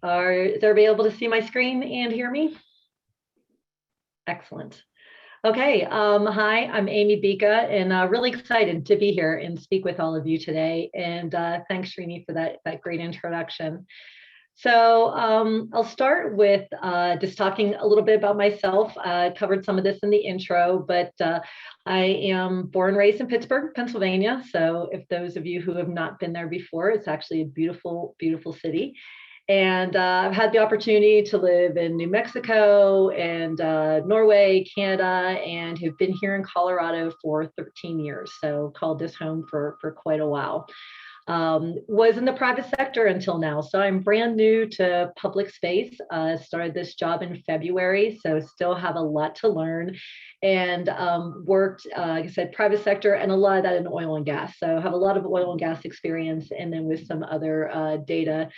Is everybody able to see my screen and hear me? Excellent. Okay, hi, I'm Amy Bhikha, and really excited to be here and speak with all of you today. And thanks, Srini, for that great introduction. So I'll start with just talking a little bit about myself. I covered some of this in the intro, but I am born and raised in Pittsburgh, Pennsylvania. So if those of you who have not been there before, it's actually a beautiful, beautiful city. And I've had the opportunity to live in New Mexico and Norway, Canada, and have been here in Colorado for 13 years. So called this home for quite a while. Was in the private sector until now. So I'm brand new to public space. Started this job in February, so still have a lot to learn. And worked, like I said, private sector, and a lot of that in oil and gas. So have a lot of oil and gas experience, and then with some other data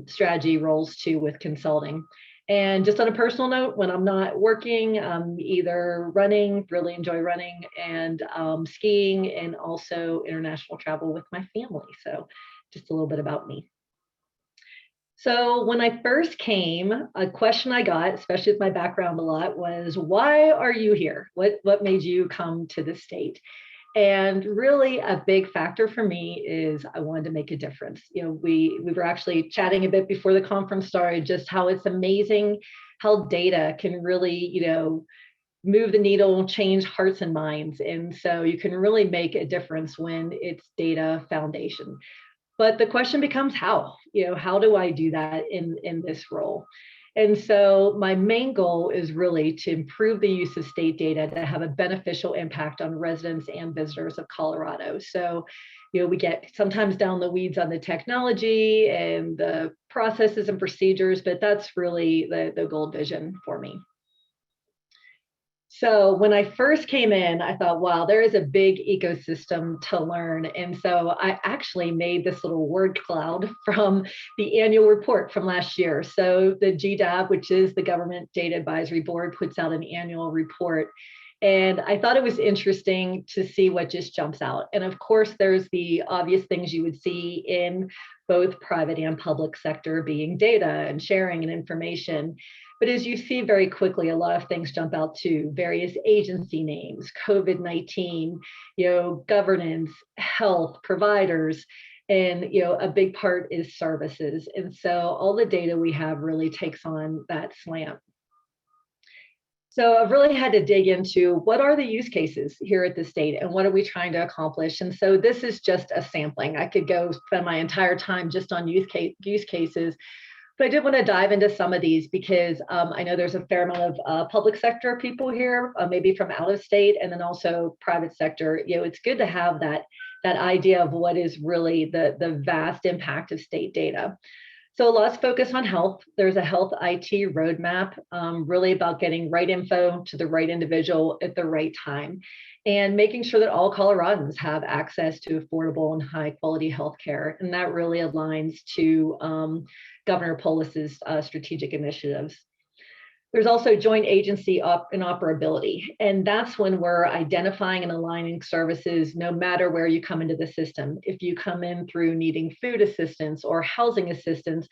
strategy roles too with consulting. And just on a personal note, when I'm not working, I'm either running, really enjoy running, and skiing, and also international travel with my family. So just a little bit about me. So when I first came, a question I got, especially with my background a lot, was, why are you here? What made you come to the state? And really a big factor for me is I wanted to make a difference. You know, we were actually chatting a bit before the conference started, just how it's amazing how data can really, you know, move the needle, change hearts and minds. And so you can really make a difference when it's data foundation. But the question becomes how, you know, how do I do that in this role? And so my main goal is really to improve the use of state data to have a beneficial impact on residents and visitors of Colorado. So, you know, we get sometimes down the weeds on the technology and the processes and procedures, but that's really the goal vision for me. So when I first came in, I thought, wow, there is a big ecosystem to learn. And so I actually made this little word cloud from the annual report from last year. So the GDAB, which is the Government Data Advisory Board, puts out an annual report. And I thought it was interesting to see what just jumps out. And of course, there's the obvious things you would see in both private and public sector, being data and sharing and information. But as you see very quickly, a lot of things jump out too. Various agency names, COVID-19, you know, governance, health, providers, and you know, a big part is services. And so all the data we have really takes on that slant. So I've really had to dig into what are the use cases here at the state and what are we trying to accomplish? And so this is just a sampling. I could go spend my entire time just on use cases, but I did want to dive into some of these because I know there's a fair amount of public sector people here, maybe from out of state, and then also private sector. You know, it's good to have that idea of what is really the vast impact of state data. So lots focus on health. There's a health IT roadmap, really about getting right info to the right individual at the right time, and making sure that all Coloradans have access to affordable and high quality healthcare. And that really aligns to Governor Polis's strategic initiatives. There's also joint agency interoperability, and that's when we're identifying and aligning services no matter where you come into the system. If you come in through needing food assistance or housing assistance,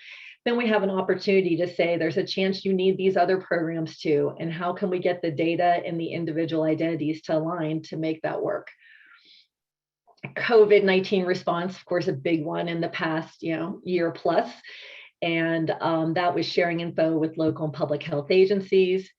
then we have an opportunity to say there's a chance you need these other programs too, and how can we get the data and the individual identities to align to make that work. COVID-19 response, of course, a big one in the past, you know, year plus. And that was sharing info with local and public health agencies,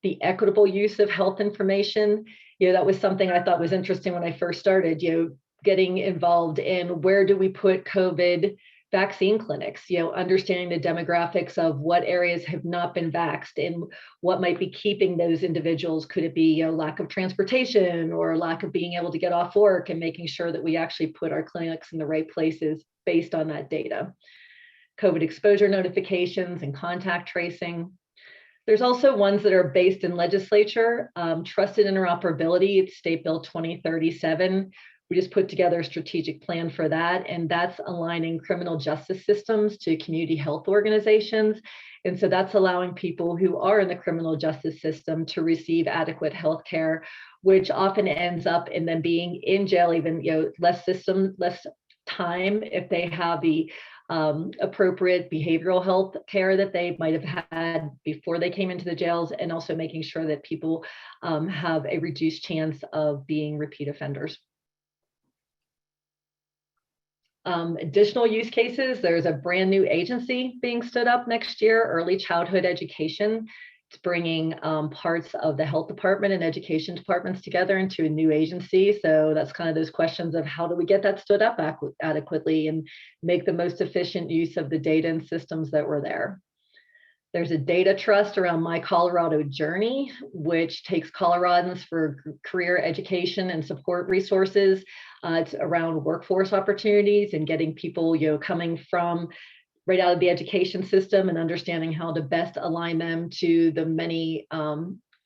the equitable use of health information. You know, that was something I thought was interesting when I first started, you know, getting involved in where do we put COVID vaccine clinics, you know, understanding the demographics of what areas have not been vaxxed and what might be keeping those individuals. Could it be, you know, lack of transportation or lack of being able to get off work, and making sure that we actually put our clinics in the right places based on that data. COVID exposure notifications and contact tracing. There's also ones that are based in legislature, trusted interoperability. It's State Bill 2037. We just put together a strategic plan for that, and that's aligning criminal justice systems to community health organizations. And so that's allowing people who are in the criminal justice system to receive adequate health care, which often ends up in them being in jail, even, you know, less time if they have the appropriate behavioral health care that they might have had before they came into the jails, and also making sure that people have a reduced chance of being repeat offenders. Additional use cases, there's a brand new agency being stood up next year, Early Childhood Education. It's bringing parts of the health department and education departments together into a new agency. So that's kind of those questions of how do we get that stood up adequately and make the most efficient use of the data and systems that were there. There's a data trust around My Colorado Journey, which takes Coloradans for career education and support resources. It's around workforce opportunities and getting people, coming from right out of the education system and understanding how to best align them to the many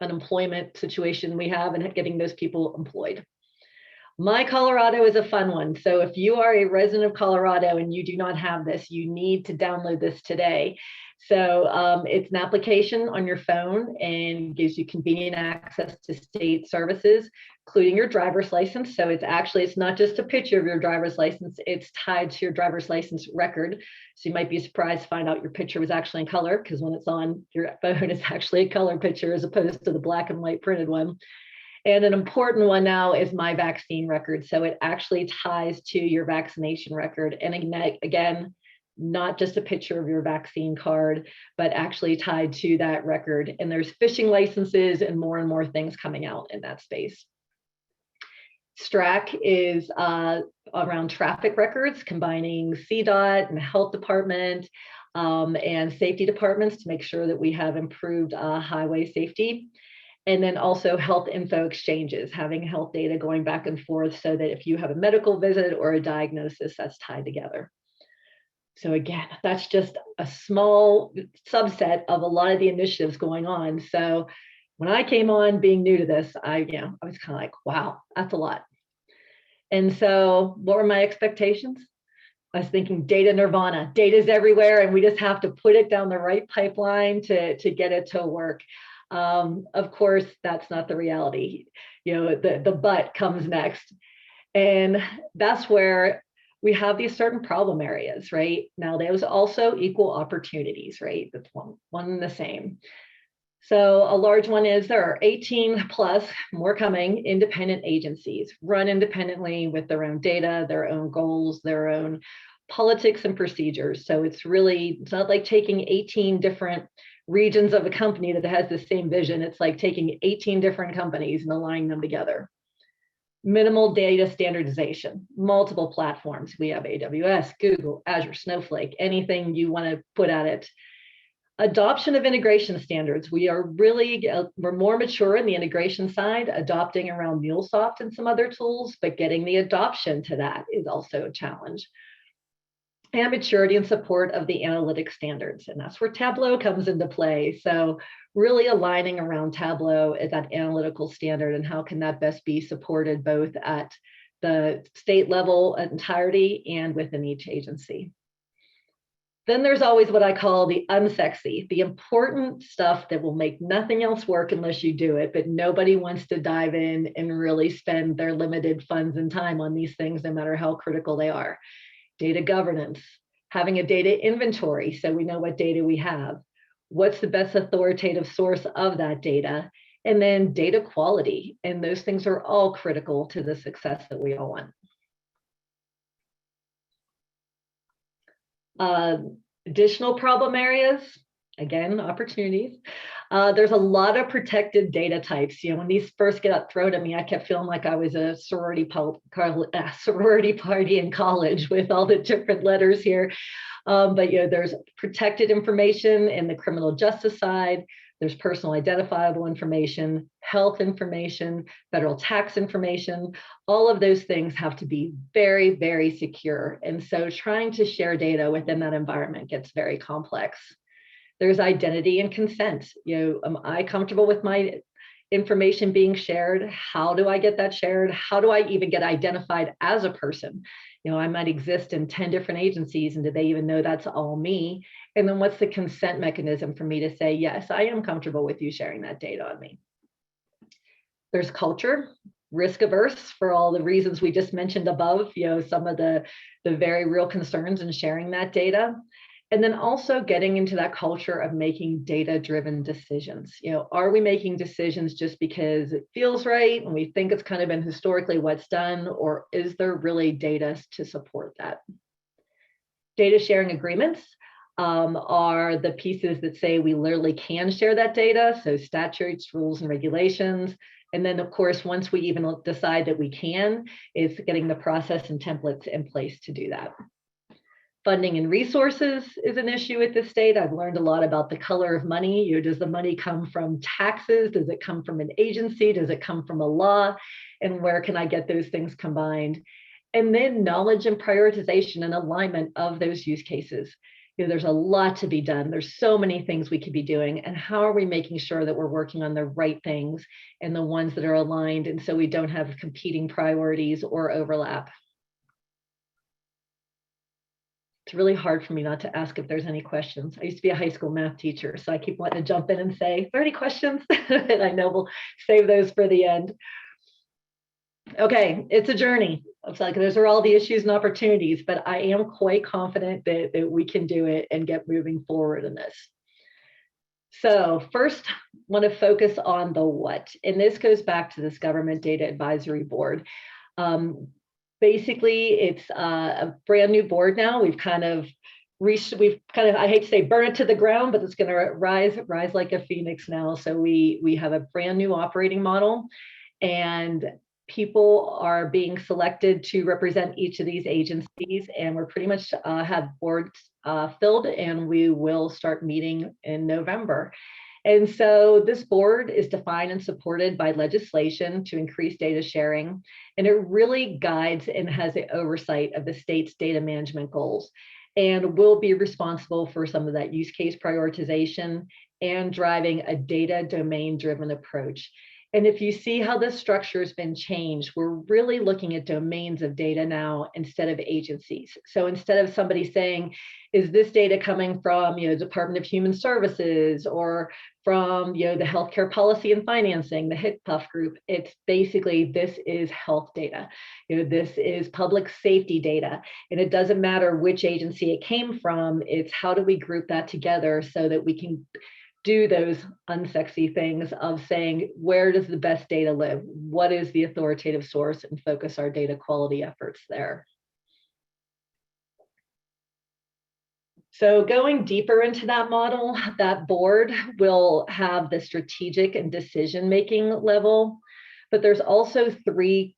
unemployment situation we have and getting those people employed. My Colorado is a fun one. So if you are a resident of Colorado and you do not have this, you need to download this today. So it's an application on your phone and gives you convenient access to state services, including your driver's license. So it's not just a picture of your driver's license, it's tied to your driver's license record. So you might be surprised to find out your picture was actually in color, because when it's on your phone, it's actually a color picture as opposed to the black and white printed one. And an important one now is My Vaccine Record. So it actually ties to your vaccination record. And again, not just a picture of your vaccine card, but actually tied to that record. And there's fishing licenses and more things coming out in that space. STRAC is around traffic records, combining CDOT and the health department and safety departments to make sure that we have improved highway safety. And then also health info exchanges, having health data going back and forth so that if you have a medical visit or a diagnosis, that's tied together. So again, that's just a small subset of a lot of the initiatives going on. So when I came on being new to this, I was kind of like, wow, that's a lot. And so what were my expectations? I was thinking data nirvana, data's everywhere, and we just have to put it down the right pipeline to get it to work. Of course, that's not the reality. The but comes next. And that's where we have these certain problem areas, right? Now, there's also equal opportunities, right? That's one and the same. So a large one is there are 18 plus, more coming, independent agencies, run independently with their own data, their own goals, their own politics and procedures. So it's not like taking 18 different regions of a company that has the same vision. It's like taking 18 different companies and aligning them together. Minimal data standardization, multiple platforms. We have AWS, Google, Azure, Snowflake, anything you want to put at it. Adoption of integration standards. We're more mature in the integration side, adopting around MuleSoft and some other tools, but getting the adoption to that is also a challenge. And maturity and support of the analytic standards. And that's where Tableau comes into play. So really aligning around Tableau as that analytical standard and how can that best be supported both at the state level entirety and within each agency. Then there's always what I call the unsexy, the important stuff that will make nothing else work unless you do it, but nobody wants to dive in and really spend their limited funds and time on these things, no matter how critical they are. Data governance, having a data inventory so we know what data we have, what's the best authoritative source of that data, and then data quality. And those things are all critical to the success that we all want. Additional problem areas, again, opportunities. There's a lot of protected data types. When these first get thrown at me, I kept feeling like I was a sorority party in college with all the different letters here. But there's protected information in the criminal justice side. There's personal identifiable information, health information, federal tax information. All of those things have to be very, very secure. And so trying to share data within that environment gets very complex. There's identity and consent. Am I comfortable with my information being shared? How do I get that shared? How do I even get identified as a person? I might exist in 10 different agencies, and do they even know that's all me? And then what's the consent mechanism for me to say, yes, I am comfortable with you sharing that data on me? There's culture. risk averse for all the reasons we just mentioned above, some of the very real concerns in sharing that data. And then also getting into that culture of making data-driven decisions. Are we making decisions just because it feels right and we think it's kind of been historically what's done, or is there really data to support that? Data sharing agreements are the pieces that say we literally can share that data, so statutes, rules, and regulations. And then, of course, once we even decide that we can, it's getting the process and templates in place to do that. Funding and resources is an issue at this state. I've learned a lot about the color of money. Does the money come from taxes? Does it come from an agency? Does it come from a law? And where can I get those things combined? And then knowledge and prioritization and alignment of those use cases. There's a lot to be done. There's so many things we could be doing. And how are we making sure that we're working on the right things and the ones that are aligned, and so we don't have competing priorities or overlap? It's really hard for me not to ask if there's any questions. I used to be a high school math teacher, so I keep wanting to jump in and say, are there any questions? And I know we'll save those for the end. Okay, it's a journey. It's like those are all the issues and opportunities, but I am quite confident that we can do it and get moving forward in this. So first, I want to focus on the what, and this goes back to this Government Data Advisory Board. Basically, it's a brand new board now. We've kind of, I hate to say burn it to the ground, but it's going to rise like a phoenix now. So we have a brand new operating model, and people are being selected to represent each of these agencies, and we're pretty much have boards filled, and we will start meeting in November. And so this board is defined and supported by legislation to increase data sharing, and it really guides and has the oversight of the state's data management goals, and will be responsible for some of that use case prioritization and driving a data domain-driven approach. And if you see how this structure has been changed, we're really looking at domains of data now instead of agencies. So instead of somebody saying, is this data coming from Department of Human Services or from the Healthcare Policy and Financing, the HITPUF group, it's basically this is health data. This is public safety data. And it doesn't matter which agency it came from, it's how do we group that together so that we can do those unsexy things of saying, where does the best data live? What is the authoritative source? And focus our data quality efforts there. So going deeper into that model, that board will have the strategic and decision-making level, but there's also 3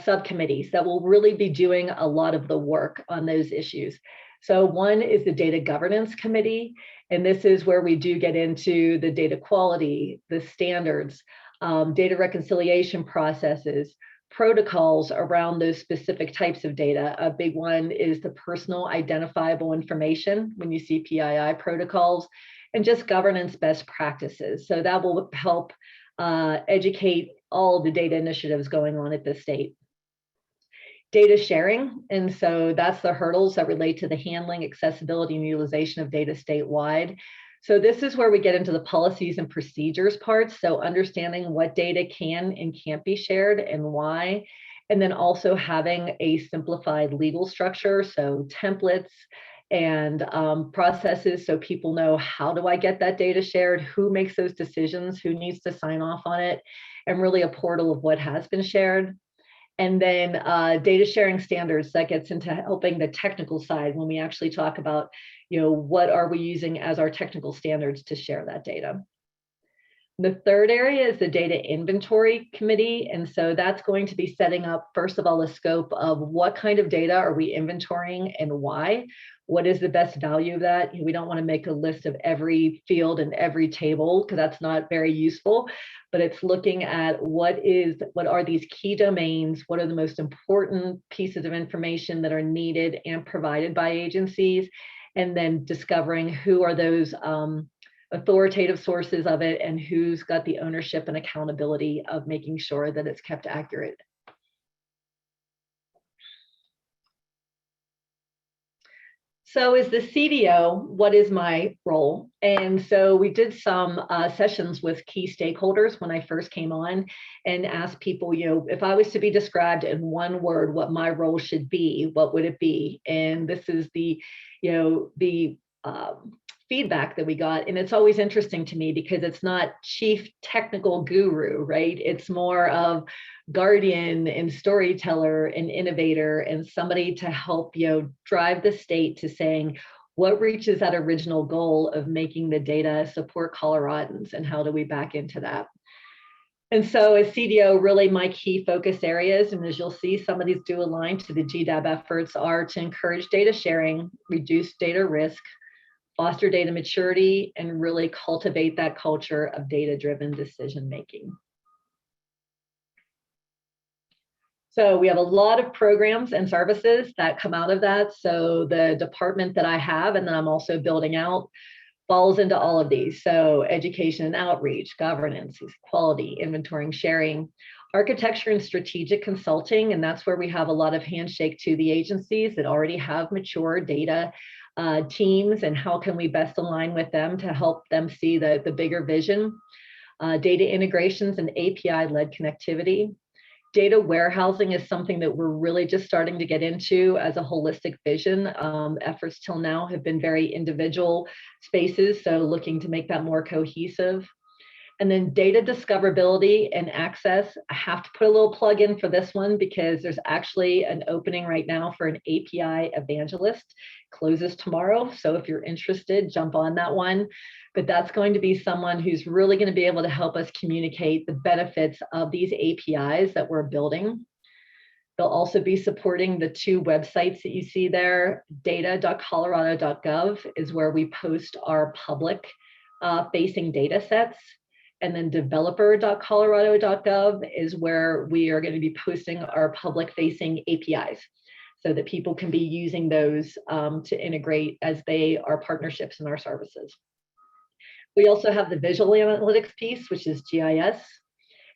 subcommittees that will really be doing a lot of the work on those issues. So one is the Data Governance Committee, and this is where we do get into the data quality, the standards, data reconciliation processes, protocols around those specific types of data. A big one is the personal identifiable information when you see PII protocols, and just governance best practices. So that will help educate all the data initiatives going on at the state. Data sharing, and so that's the hurdles that relate to the handling, accessibility, and utilization of data statewide. So this is where we get into the policies and procedures parts, so understanding what data can and can't be shared and why, and then also having a simplified legal structure, so templates and processes so people know, how do I get that data shared, who makes those decisions, who needs to sign off on it, and really a portal of what has been shared. And then data sharing standards, that gets into helping the technical side when we actually talk about, what are we using as our technical standards to share that data. The third area is the Data Inventory Committee. And so that's going to be setting up, first of all, the scope of what kind of data are we inventorying and why. What is the best value of that? We don't want to make a list of every field and every table, because that's not very useful, but it's looking at what are these key domains, what are the most important pieces of information that are needed and provided by agencies, and then discovering who are those authoritative sources of it and who's got the ownership and accountability of making sure that it's kept accurate. So as the CDO, what is my role? And so we did some sessions with key stakeholders when I first came on and asked people, if I was to be described in one word, what my role should be, what would it be? And this is the feedback that we got. And it's always interesting to me because it's not chief technical guru, right? It's more of guardian and storyteller and innovator and somebody to help drive the state to saying what reaches that original goal of making the data support Coloradans, and how do we back into that. And so as CDO, really my key focus areas, and as you'll see, some of these do align to the GDAB efforts, are to encourage data sharing, reduce data risk, foster data maturity, and really cultivate that culture of data-driven decision making. So we have a lot of programs and services that come out of that. So the department that I have, and then I'm also building out, falls into all of these. So education and outreach, governance, quality, inventorying, sharing, architecture and strategic consulting. And that's where we have a lot of handshake to the agencies that already have mature data teams, and how can we best align with them to help them see the bigger vision. Data integrations and API-led connectivity. Data warehousing is something that we're really just starting to get into as a holistic vision. Efforts till now have been very individual spaces, so looking to make that more cohesive. And then data discoverability and access. I have to put a little plug in for this one because there's actually an opening right now for an API evangelist. Closes tomorrow, so if you're interested, jump on that one. But that's going to be someone who's really going to be able to help us communicate the benefits of these APIs that we're building. They'll also be supporting the two websites that you see there. Data.colorado.gov is where we post our public facing data sets. And then developer.colorado.gov is where we are going to be posting our public facing APIs, so that people can be using those to integrate as they are partnerships in our services. We also have the visual analytics piece, which is GIS,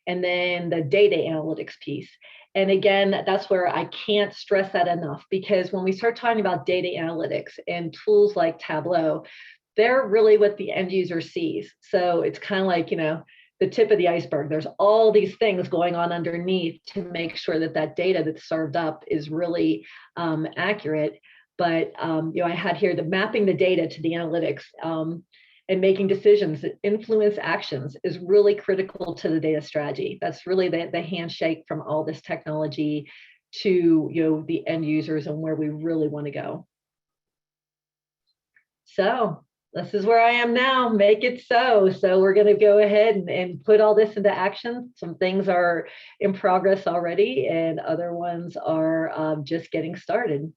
and then the data analytics piece. And again, that's where I can't stress that enough, because when we start talking about data analytics and tools like Tableau, they're really what the end user sees. So it's kind of like, the tip of the iceberg. There's all these things going on underneath to make sure that that data that's served up is really accurate. But I had here the mapping the data to the analytics and making decisions that influence actions is really critical to the data strategy. That's really the handshake from all this technology to the end users and where we really want to go. So this is where I am now. Make it so. So we're going to go ahead and put all this into action. Some things are in progress already, and other ones are just getting started.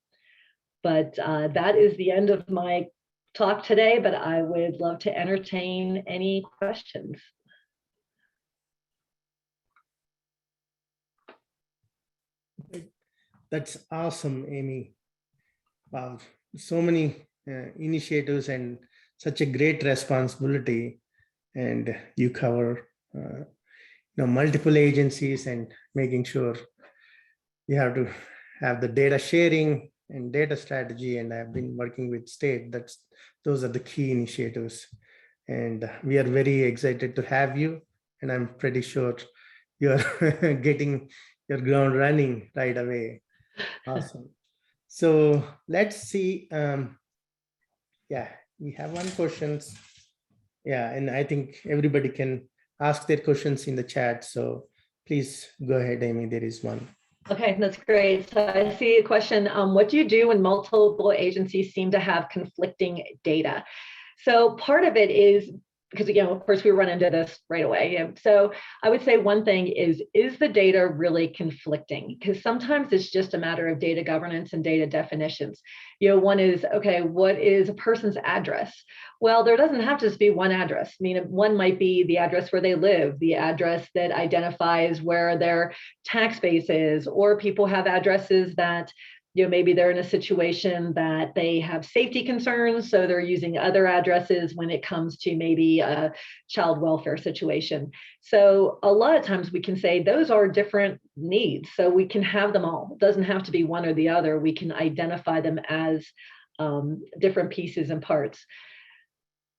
But that is the end of my talk today, but I would love to entertain any questions. That's awesome, Amy. Wow, so many initiatives and such a great responsibility, and you cover multiple agencies and making sure you have to have the data sharing and data strategy. And I've been working with state. Those are the key initiatives, and we are very excited to have you. And I'm pretty sure you're getting your ground running right away. Awesome. So let's see. Yeah, we have one question. Yeah, and I think everybody can ask their questions in the chat. So please go ahead, Amy. There is one. Okay, that's great. So I see a question. What do you do when multiple agencies seem to have conflicting data? So part of it is because, of course, we run into this right away. So I would say one thing is the data really conflicting? Because sometimes it's just a matter of data governance and data definitions. One is, okay, what is a person's address? Well, there doesn't have to just be one address. I mean, one might be the address where they live, the address that identifies where their tax base is, or people have addresses that maybe they're in a situation that they have safety concerns, so they're using other addresses when it comes to maybe a child welfare situation. So a lot of times we can say those are different needs, so we can have them all. It doesn't have to be one or the other. We can identify them as different pieces and parts.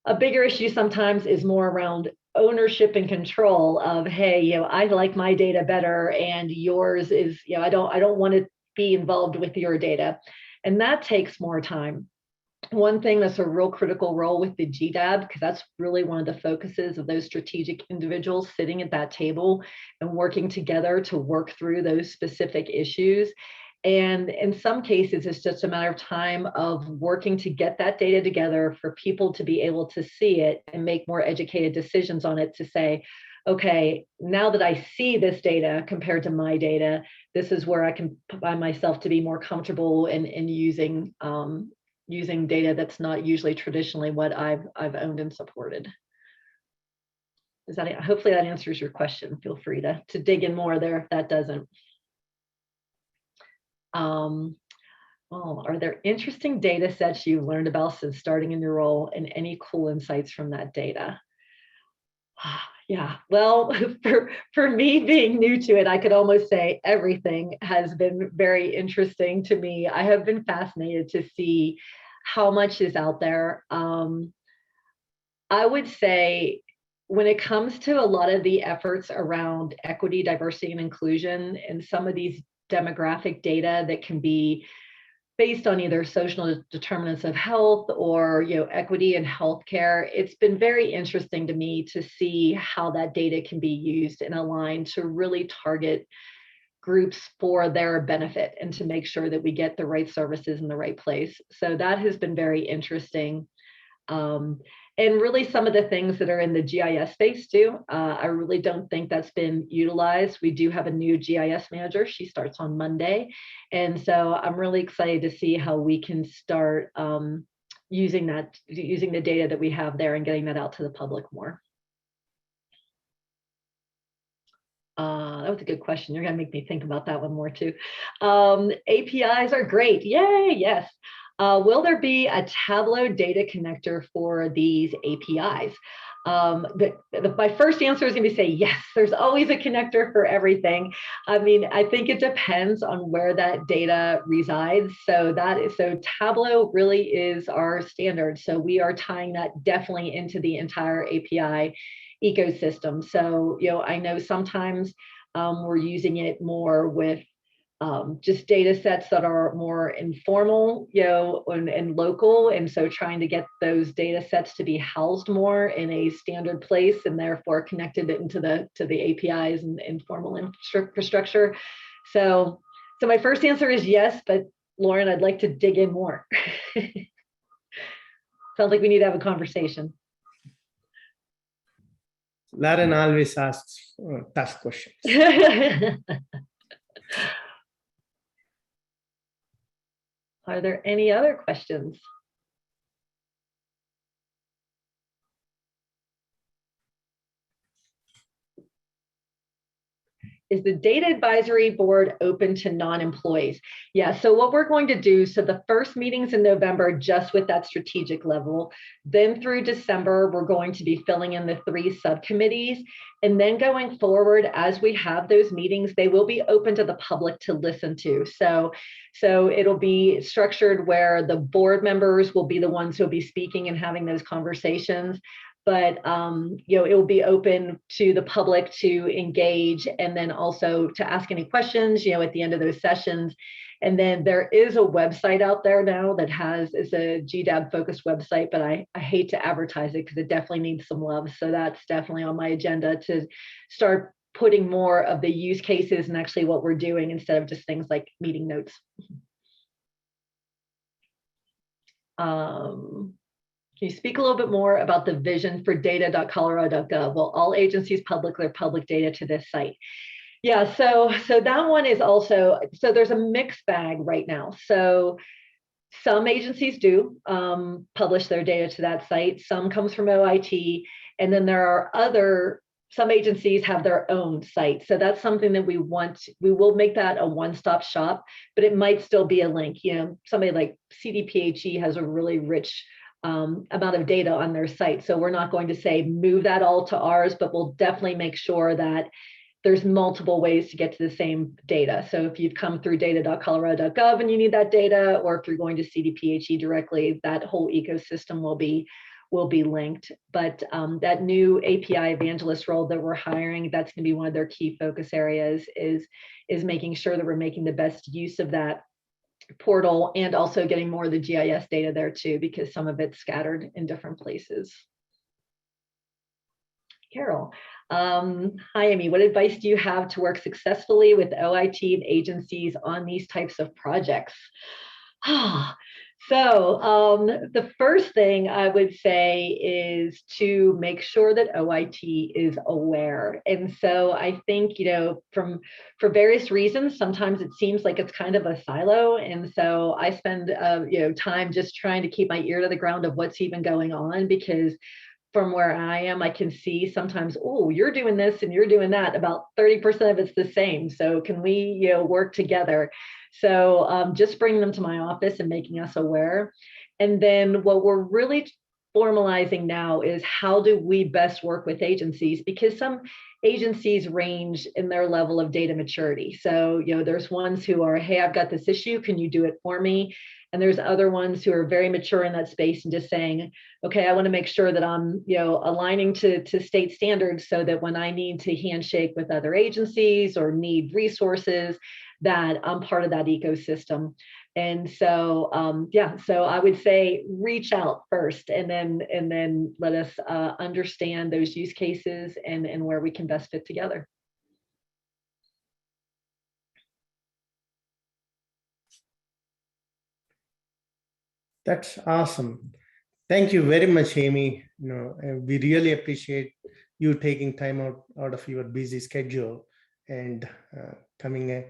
A bigger issue sometimes is more around ownership and control of, hey, I like my data better and yours is, I don't want to be involved with your data. And that takes more time. One thing that's a real critical role with the GDAB, because that's really one of the focuses of those strategic individuals sitting at that table and working together to work through those specific issues. And in some cases, it's just a matter of time of working to get that data together for people to be able to see it and make more educated decisions on it to say, okay, now that I see this data compared to my data, this is where I can find myself to be more comfortable in using using data that's not usually traditionally what I've owned and supported. Is that, hopefully that answers your question. Feel free to dig in more there if that doesn't. Well, are there interesting data sets you've learned about since starting in your role and any cool insights from that data? Yeah, well, for me being new to it, I could almost say everything has been very interesting to me. I have been fascinated to see how much is out there. I would say when it comes to a lot of the efforts around equity, diversity, and inclusion, and some of these demographic data that can be based on either social determinants of health or equity in healthcare, it's been very interesting to me to see how that data can be used and aligned to really target groups for their benefit and to make sure that we get the right services in the right place. So that has been very interesting. And really some of the things that are in the GIS space too, I really don't think that's been utilized. We do have a new GIS manager. She starts on Monday. And so I'm really excited to see how we can start using the data that we have there and getting that out to the public more. That was a good question. You're gonna make me think about that one more too. APIs are great. Yay, yes. Will there be a Tableau data connector for these APIs? My first answer is going to be say yes, there's always a connector for everything. I mean, I think it depends on where that data resides. So Tableau really is our standard. So we are tying that definitely into the entire API ecosystem. So, I know sometimes we're using it more with just data sets that are more informal, and local. And so trying to get those data sets to be housed more in a standard place and therefore connected into the APIs and informal infrastructure. So my first answer is yes, but Lauren, I'd like to dig in more. Sounds like we need to have a conversation. Lauren always asks tough questions. Are there any other questions? Is the data advisory board open to non-employees? Yeah, so what we're going to do, so the first meeting's in November, just with that strategic level. Then through December, we're going to be filling in the 3 subcommittees. And then going forward, as we have those meetings, they will be open to the public to listen to. So it'll be structured where the board members will be the ones who'll be speaking and having those conversations. But it will be open to the public to engage and then also to ask any questions, at the end of those sessions. And then there is a website out there now that it's a GDAB focused website, but I hate to advertise it because it definitely needs some love. So that's definitely on my agenda to start putting more of the use cases and actually what we're doing instead of just things like meeting notes. Can you speak a little bit more about the vision for data.colorado.gov? Well, all agencies publish their public data to this site. Yeah, so that one is also, so there's a mixed bag right now. So some agencies do publish their data to that site. Some comes from OIT, and then there are some agencies have their own site. So that's something that we will make that a one-stop shop, but it might still be a link. Somebody like CDPHE has a really rich amount of data on their site. So we're not going to say move that all to ours, but we'll definitely make sure that there's multiple ways to get to the same data. So if you've come through data.colorado.gov and you need that data, or if you're going to CDPHE directly, that whole ecosystem will be linked. But that new API evangelist role that we're hiring, that's going to be one of their key focus areas, is making sure that we're making the best use of that portal, and also getting more of the GIS data there too, because some of it's scattered in different places. Carol. Hi, Amy. What advice do you have to work successfully with OIT and agencies on these types of projects? So the first thing I would say is to make sure that OIT is aware. And so I think, for various reasons, sometimes it seems like it's kind of a silo. And so I spend, time just trying to keep my ear to the ground of what's even going on, because from where I am, I can see sometimes, oh, you're doing this and you're doing that. About 30% of it's the same. So can we, work together? So just bringing them to my office and making us aware. And then what we're really formalizing now is, how do we best work with agencies? Because some agencies range in their level of data maturity. So, there's ones who are, hey, I've got this issue, can you do it for me? And there's other ones who are very mature in that space and just saying, okay, I want to make sure that I'm, aligning to state standards, so that when I need to handshake with other agencies or need resources, that I'm part of that ecosystem. And so, so I would say reach out first, and then let us understand those use cases and where we can best fit together. That's awesome. Thank you very much, Amy. We really appreciate you taking time out of your busy schedule and coming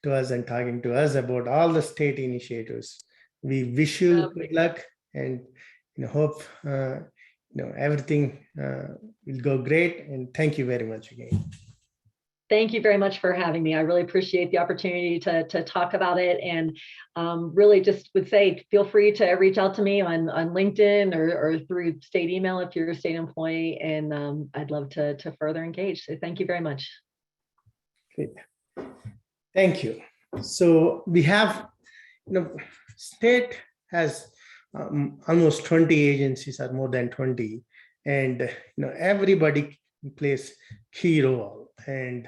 to us and talking to us about all the state initiatives. We wish you good luck, and hope everything will go great. And thank you very much again. Thank you very much for having me. I really appreciate the opportunity to talk about it, and really just would say, feel free to reach out to me on LinkedIn or through state email if you're a state employee, and I'd love to further engage. So thank you very much. Great. Thank you. So we have, state has almost 20 agencies, or more than 20, and everybody plays key role. And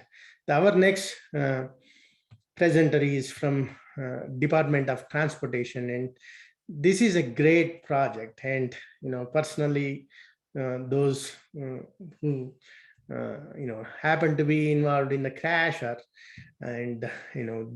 our next presenter is from Department of Transportation, and this is a great project. And personally, those who happen to be involved in the crash, and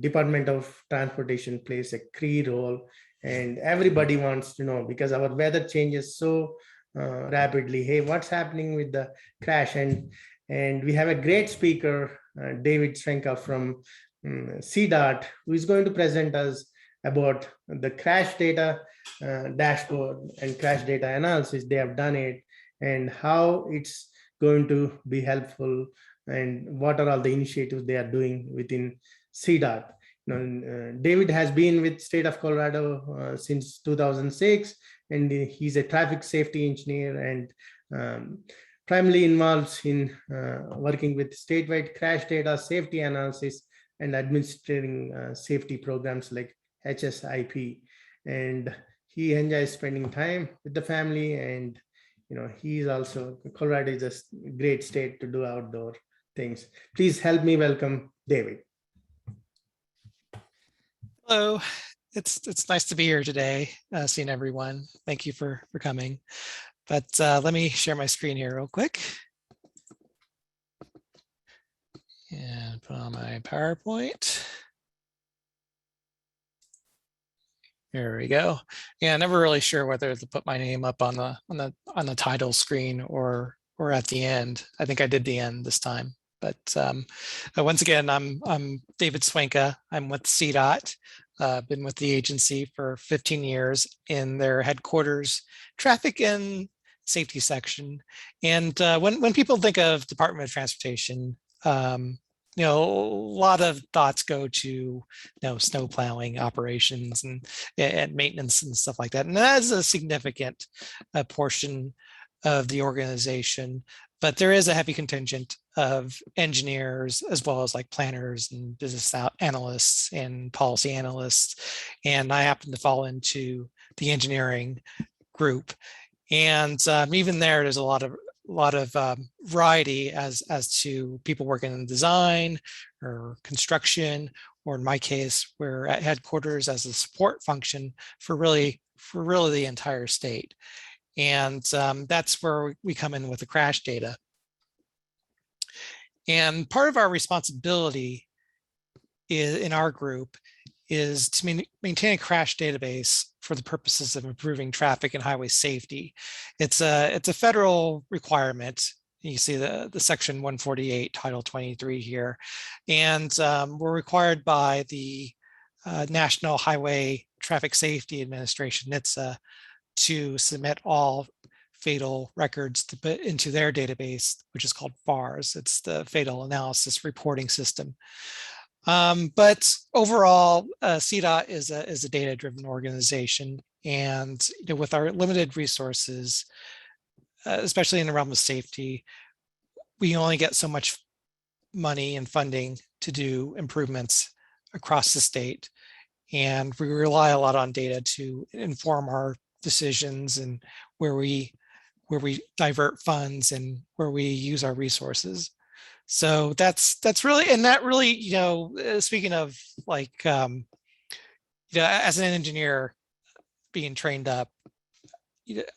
Department of Transportation plays a key role, and everybody wants to know, because our weather changes so rapidly. Hey, what's happening with the crash? And we have a great speaker, David Swenka from CDOT, who is going to present us about the crash data dashboard and crash data analysis. They have done it, and how it's going to be helpful, and what are all the initiatives they are doing within CDOT. David has been with state of Colorado since 2006, and he's a traffic safety engineer, and primarily involved in working with statewide crash data, safety analysis, and administering safety programs like HSIP. And he enjoys spending time with the family, and he's also, Colorado is a great state to do outdoor things. Please help me welcome David. Hello, it's nice to be here today, seeing everyone. Thank you for coming. But let me share my screen here real quick and put on my PowerPoint. There we go. Yeah, never really sure whether to put my name up on the title screen or at the end. I think I did the end this time. But once again, I'm David Swenka. I'm with CDOT. Been with the agency for 15 years in their headquarters traffic and safety section. And when people think of Department of Transportation, a lot of thoughts go to snow plowing operations and maintenance and stuff like that. And that is a significant portion of the organization. but there is a heavy contingent of engineers as well as like planners and business analysts and policy analysts. And I happen to fall into the engineering group. And even there's a lot of variety as to people working in design or construction, or in my case, we're at headquarters as a support function for really the entire state. And that's where we come in with the crash data. And part of our responsibility in our group is to maintain a crash database for the purposes of improving traffic and highway safety. It's a federal requirement. You see the section 148, title 23 here. And we're required by the National Highway Traffic Safety Administration, NHTSA, to submit all fatal records to put into their database, which is called FARS. It's the Fatal Analysis Reporting System. But overall, CDOT is a data-driven organization, and with our limited resources, especially in the realm of safety, we only get so much money and funding to do improvements across the state, and we rely a lot on data to inform our decisions and where we divert funds and where we use our resources. So that's really, and that really, speaking of like, as an engineer being trained up,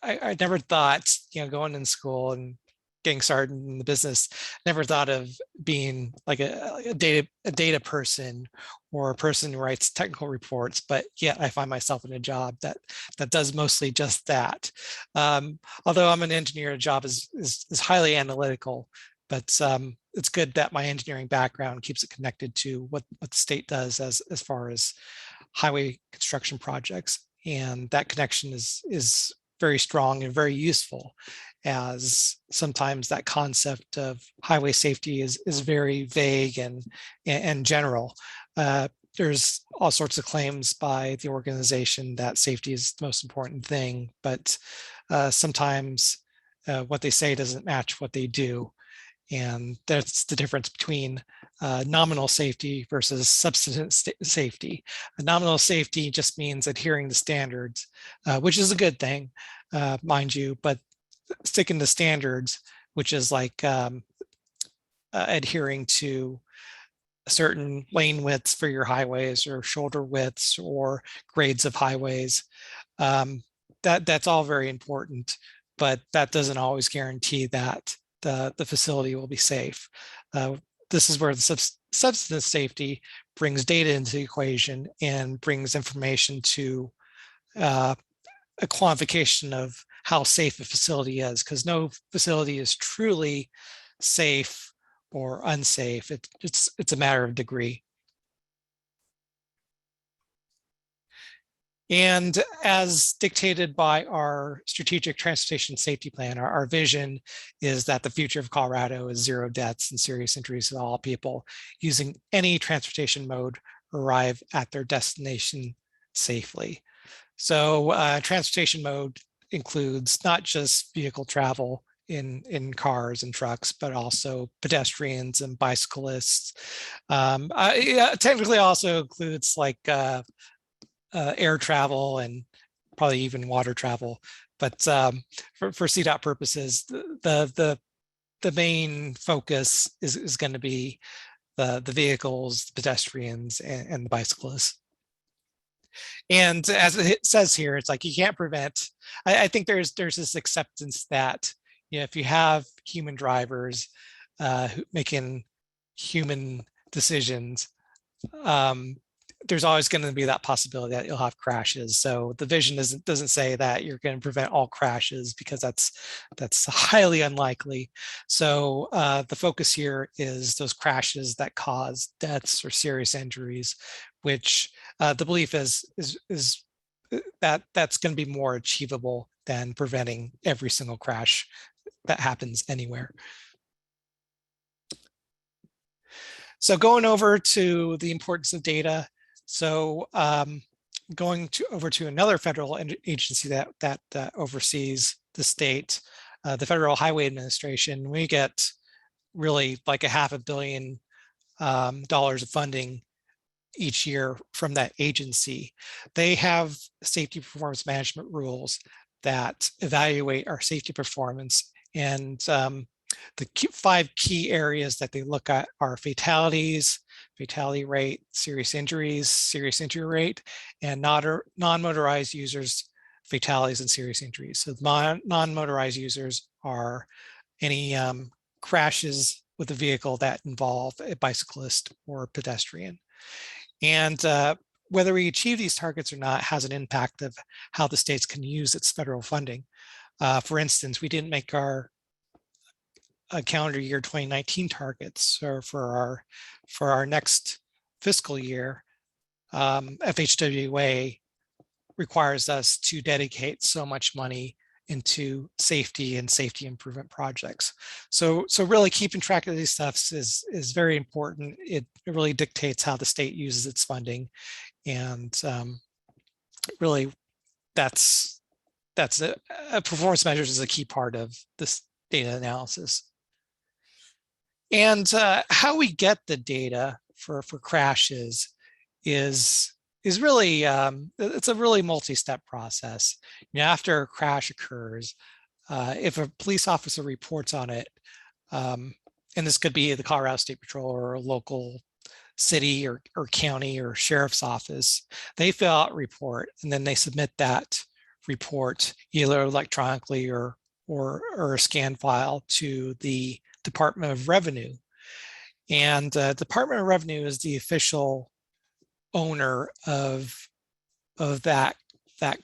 I never thought, going in school and getting started in the business, never thought of being like a data person or a person who writes technical reports, but yet I find myself in a job that does mostly just that. Although I'm an engineer, the job is highly analytical, but it's good that my engineering background keeps it connected to what the state does as far as highway construction projects. And that connection is very strong and very useful, as sometimes that concept of highway safety is very vague and general. There's all sorts of claims by the organization that safety is the most important thing, but sometimes what they say doesn't match what they do. And that's the difference between nominal safety versus substantive safety. Nominal safety just means adhering to standards, which is a good thing, mind you, but sticking to standards, which is like adhering to certain lane widths for your highways or shoulder widths or grades of highways. That's all very important, but that doesn't always guarantee that the facility will be safe. This is where the substance safety brings data into the equation and brings information to a quantification of how safe a facility is, because no facility is truly safe or unsafe. It's a matter of degree. And as dictated by our strategic transportation safety plan, our vision is that the future of Colorado is zero deaths and serious injuries to all people using any transportation mode arrive at their destination safely. So transportation mode includes not just vehicle travel in cars and trucks, but also pedestrians and bicyclists. Technically also includes like air travel and probably even water travel. But for CDOT purposes, the main focus is going to be the vehicles, the pedestrians, and the bicyclists. And as it says here, it's like you can't prevent. I think there's this acceptance that if you have human drivers making human decisions, there's always going to be that possibility that you'll have crashes. So the vision doesn't say that you're going to prevent all crashes, because that's highly unlikely. So the focus here is those crashes that cause deaths or serious injuries, which the belief is that that's going to be more achievable than preventing every single crash that happens anywhere. So going over to the importance of data. So going over to another federal agency that oversees the state, the Federal Highway Administration, we get really like $500 million of funding each year from that agency. They have safety performance management rules that evaluate our safety performance, and the 5 key areas that they look at are fatalities, fatality rate, serious injuries, serious injury rate, and non-motorized users, fatalities and serious injuries. So non-motorized users are any crashes with a vehicle that involve a bicyclist or pedestrian. And whether we achieve these targets or not has an impact of how the states can use its federal funding. For instance, we didn't make our calendar year 2019 targets, or for our next fiscal year. FHWA requires us to dedicate so much money into safety and safety improvement projects. So really keeping track of these stuff is very important. It really dictates how the state uses its funding, and really that's a performance measures is a key part of this data analysis. And how we get the data for crashes is really it's a really multi-step process. After a crash occurs, if a police officer reports on it, and this could be the Colorado State Patrol or a local city or county or sheriff's office, they fill out a report and then they submit that report either electronically or a scan file to the Department of Revenue. And Department of Revenue is the official owner of that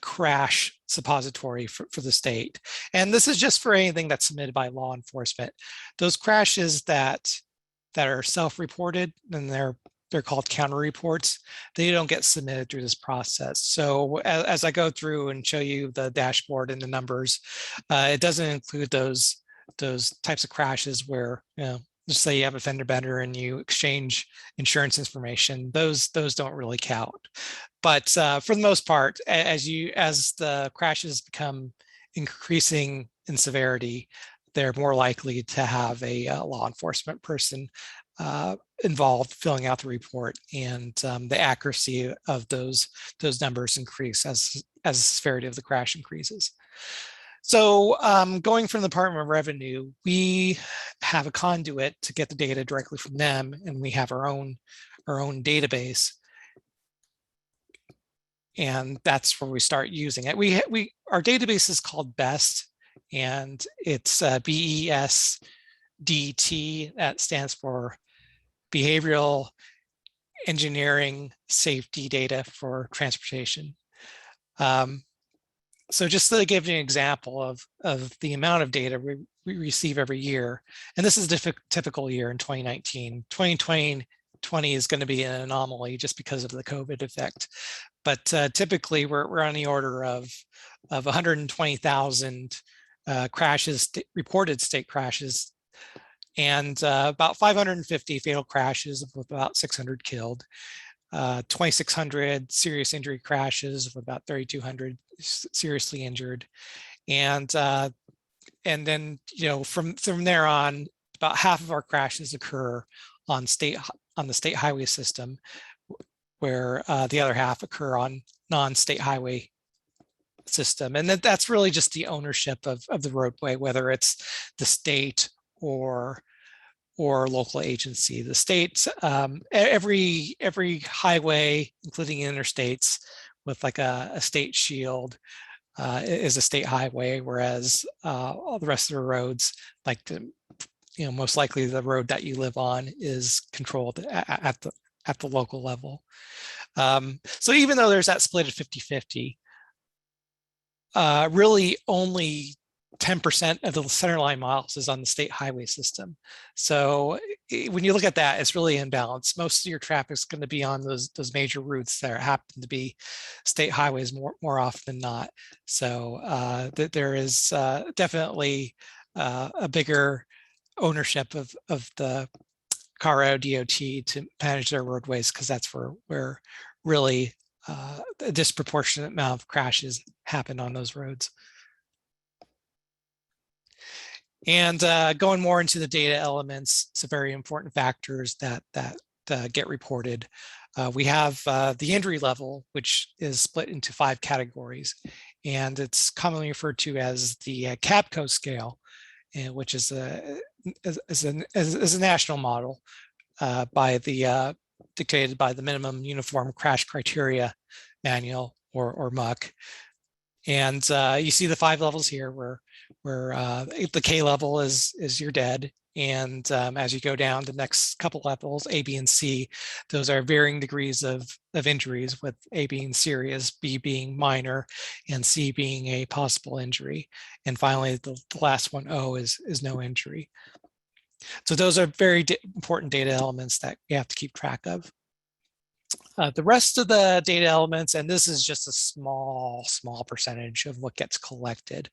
crash suppository for the state. And this is just for anything that's submitted by law enforcement. Those crashes that are self-reported, and they're called counter reports, they don't get submitted through this process. So as I go through and show you the dashboard and the numbers, it doesn't include those types of crashes where, just say you have a fender bender and you exchange insurance information. Those don't really count. But for the most part, as the crashes become increasing in severity, they're more likely to have a law enforcement person involved filling out the report, and the accuracy of those numbers increase as the severity of the crash increases. So going from the Department of Revenue, we have a conduit to get the data directly from them, and we have our own database, and that's where we start using it. Our database is called BEST, and it's BESDT. That stands for Behavioral Engineering Safety Data for Transportation. So just to give you an example of the amount of data we receive every year, and this is a typical year in 2019. 2020 is going to be an anomaly just because of the COVID effect. But typically we're on the order of 120,000 crashes, reported state crashes, and about 550 fatal crashes with about 600 killed. 2,600 serious injury crashes with about 3,200 seriously injured, and then from there on, about half of our crashes occur on the state highway system, where the other half occur on non-state highway system, and that's really just the ownership of the roadway, whether it's the state or local agency. The states, every highway, including interstates, with like a state shield is a state highway, whereas all the rest of the roads, like most likely the road that you live on, is controlled at the local level. So even though there's that split of 50-50, really only 10% of the centerline miles is on the state highway system. So when you look at that, it's really imbalanced. Most of your traffic is going to be on those major routes that happen to be state highways more often than not. So there is definitely a bigger ownership of the Colorado DOT to manage their roadways, because that's where really a disproportionate amount of crashes happen on those roads. And going more into the data elements, some very important factors that get reported. We have the injury level, which is split into 5 categories, and it's commonly referred to as the CABCO scale, which is a national model dictated by the Minimum Uniform Crash Criteria Manual, or MUC. And you see the 5 levels here, where the K level is you're dead. And as you go down the next couple levels, A, B, and C, those are varying degrees of injuries, with A being serious, B being minor, and C being a possible injury. And finally, the last one, O, is no injury. So those are very important data elements that you have to keep track of. The rest of the data elements, and this is just a small percentage of what gets collected,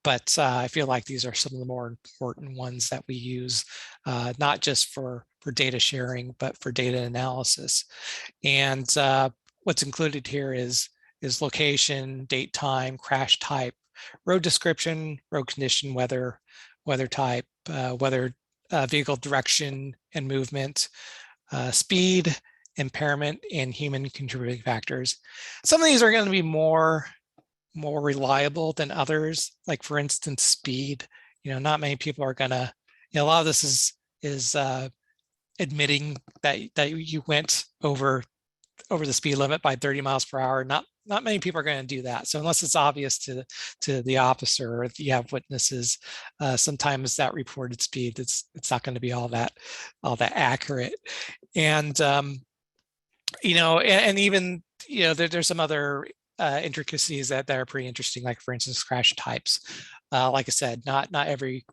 but I feel like these are some of the more important ones that we use, not just for data sharing, but for data analysis. And what's included here is location, date, time, crash type, road description, road condition, weather type, vehicle direction and movement, speed, impairment, and human contributing factors. Some of these are going to be more reliable than others. Like, for instance, speed. Not many people are going to. A lot of this is admitting that you went over the speed limit by 30 miles per hour. Not many people are going to do that. So unless it's obvious to the officer, or if you have witnesses, sometimes that reported speed, it's not going to be all that accurate. And and even there's some other intricacies that are pretty interesting, like, for instance, crash types. Like I said, not every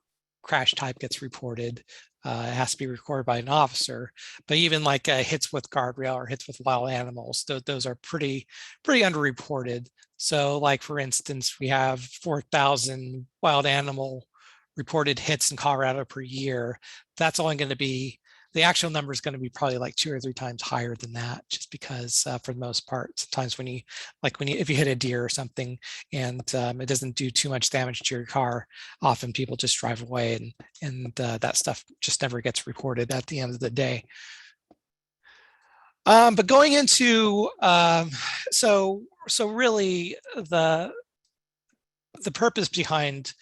crash type gets reported. It has to be recorded by an officer, but even like hits with guardrail or hits with wild animals, those are pretty underreported. So, like, for instance, we have 4,000 wild animal reported hits in Colorado per year. That's only going to be, the actual number is going to be probably like 2 or 3 times higher than that, just because for the most part, sometimes if you hit a deer or something and it doesn't do too much damage to your car, often people just drive away, and that stuff just never gets reported at the end of the day. But going into so really the purpose behind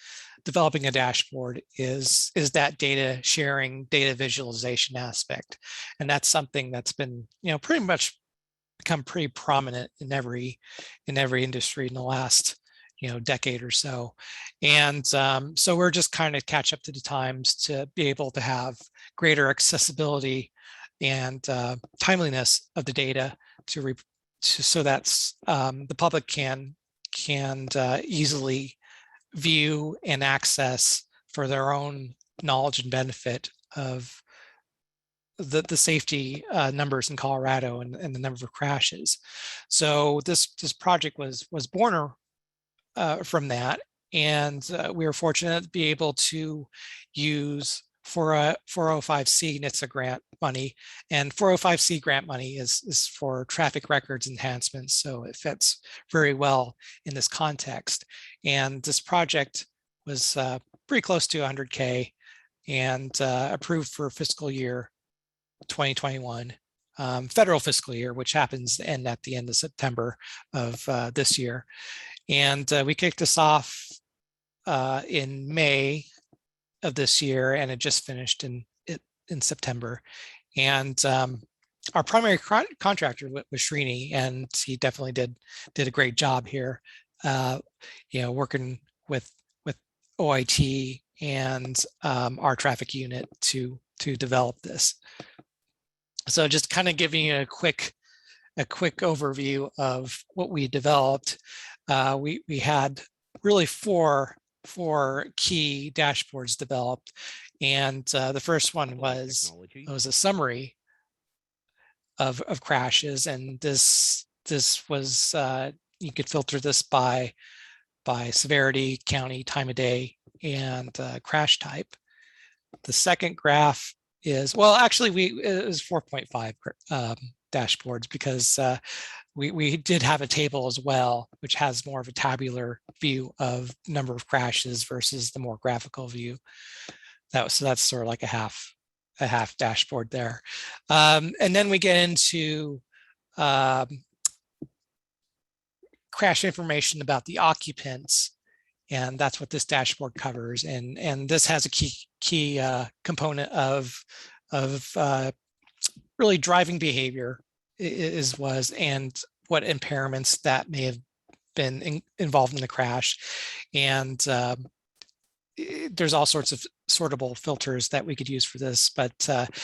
developing a dashboard is that data sharing, data visualization aspect. And that's something that's been, pretty much become pretty prominent in every industry in the last, decade or so. And so we're just kind of catch up to the times to be able to have greater accessibility and timeliness of the data so that the public can easily view and access for their own knowledge and benefit of the safety numbers in Colorado and the number of crashes. So this project was born from that, and we were fortunate to be able to use 405C NHTSA grant money, and 405C grant money is for traffic records enhancements, so it fits very well in this context. And this project was pretty close to 100K and approved for fiscal year 2021, federal fiscal year, which happens to end at the end of September of this year. And we kicked this off in May of this year, and it just finished in September. And our primary contractor was Srini, and he definitely did a great job here, working with OIT and our traffic unit to develop this. So just kind of giving you a quick overview of what we developed. We had really four key dashboards developed, and the first one was a summary of crashes, and this was you could filter this by severity, county, time of day, and crash type. The second graph is, well, actually it was 4.5 dashboards, because we did have a table as well, which has more of a tabular view of number of crashes versus the more graphical view. So that's sort of like a half dashboard there. And then we get into crash information about the occupants. And that's what this dashboard covers. And this has a key component of really driving behavior and what impairments that may have been involved in the crash. And there's all sorts of sortable filters that we could use for this. But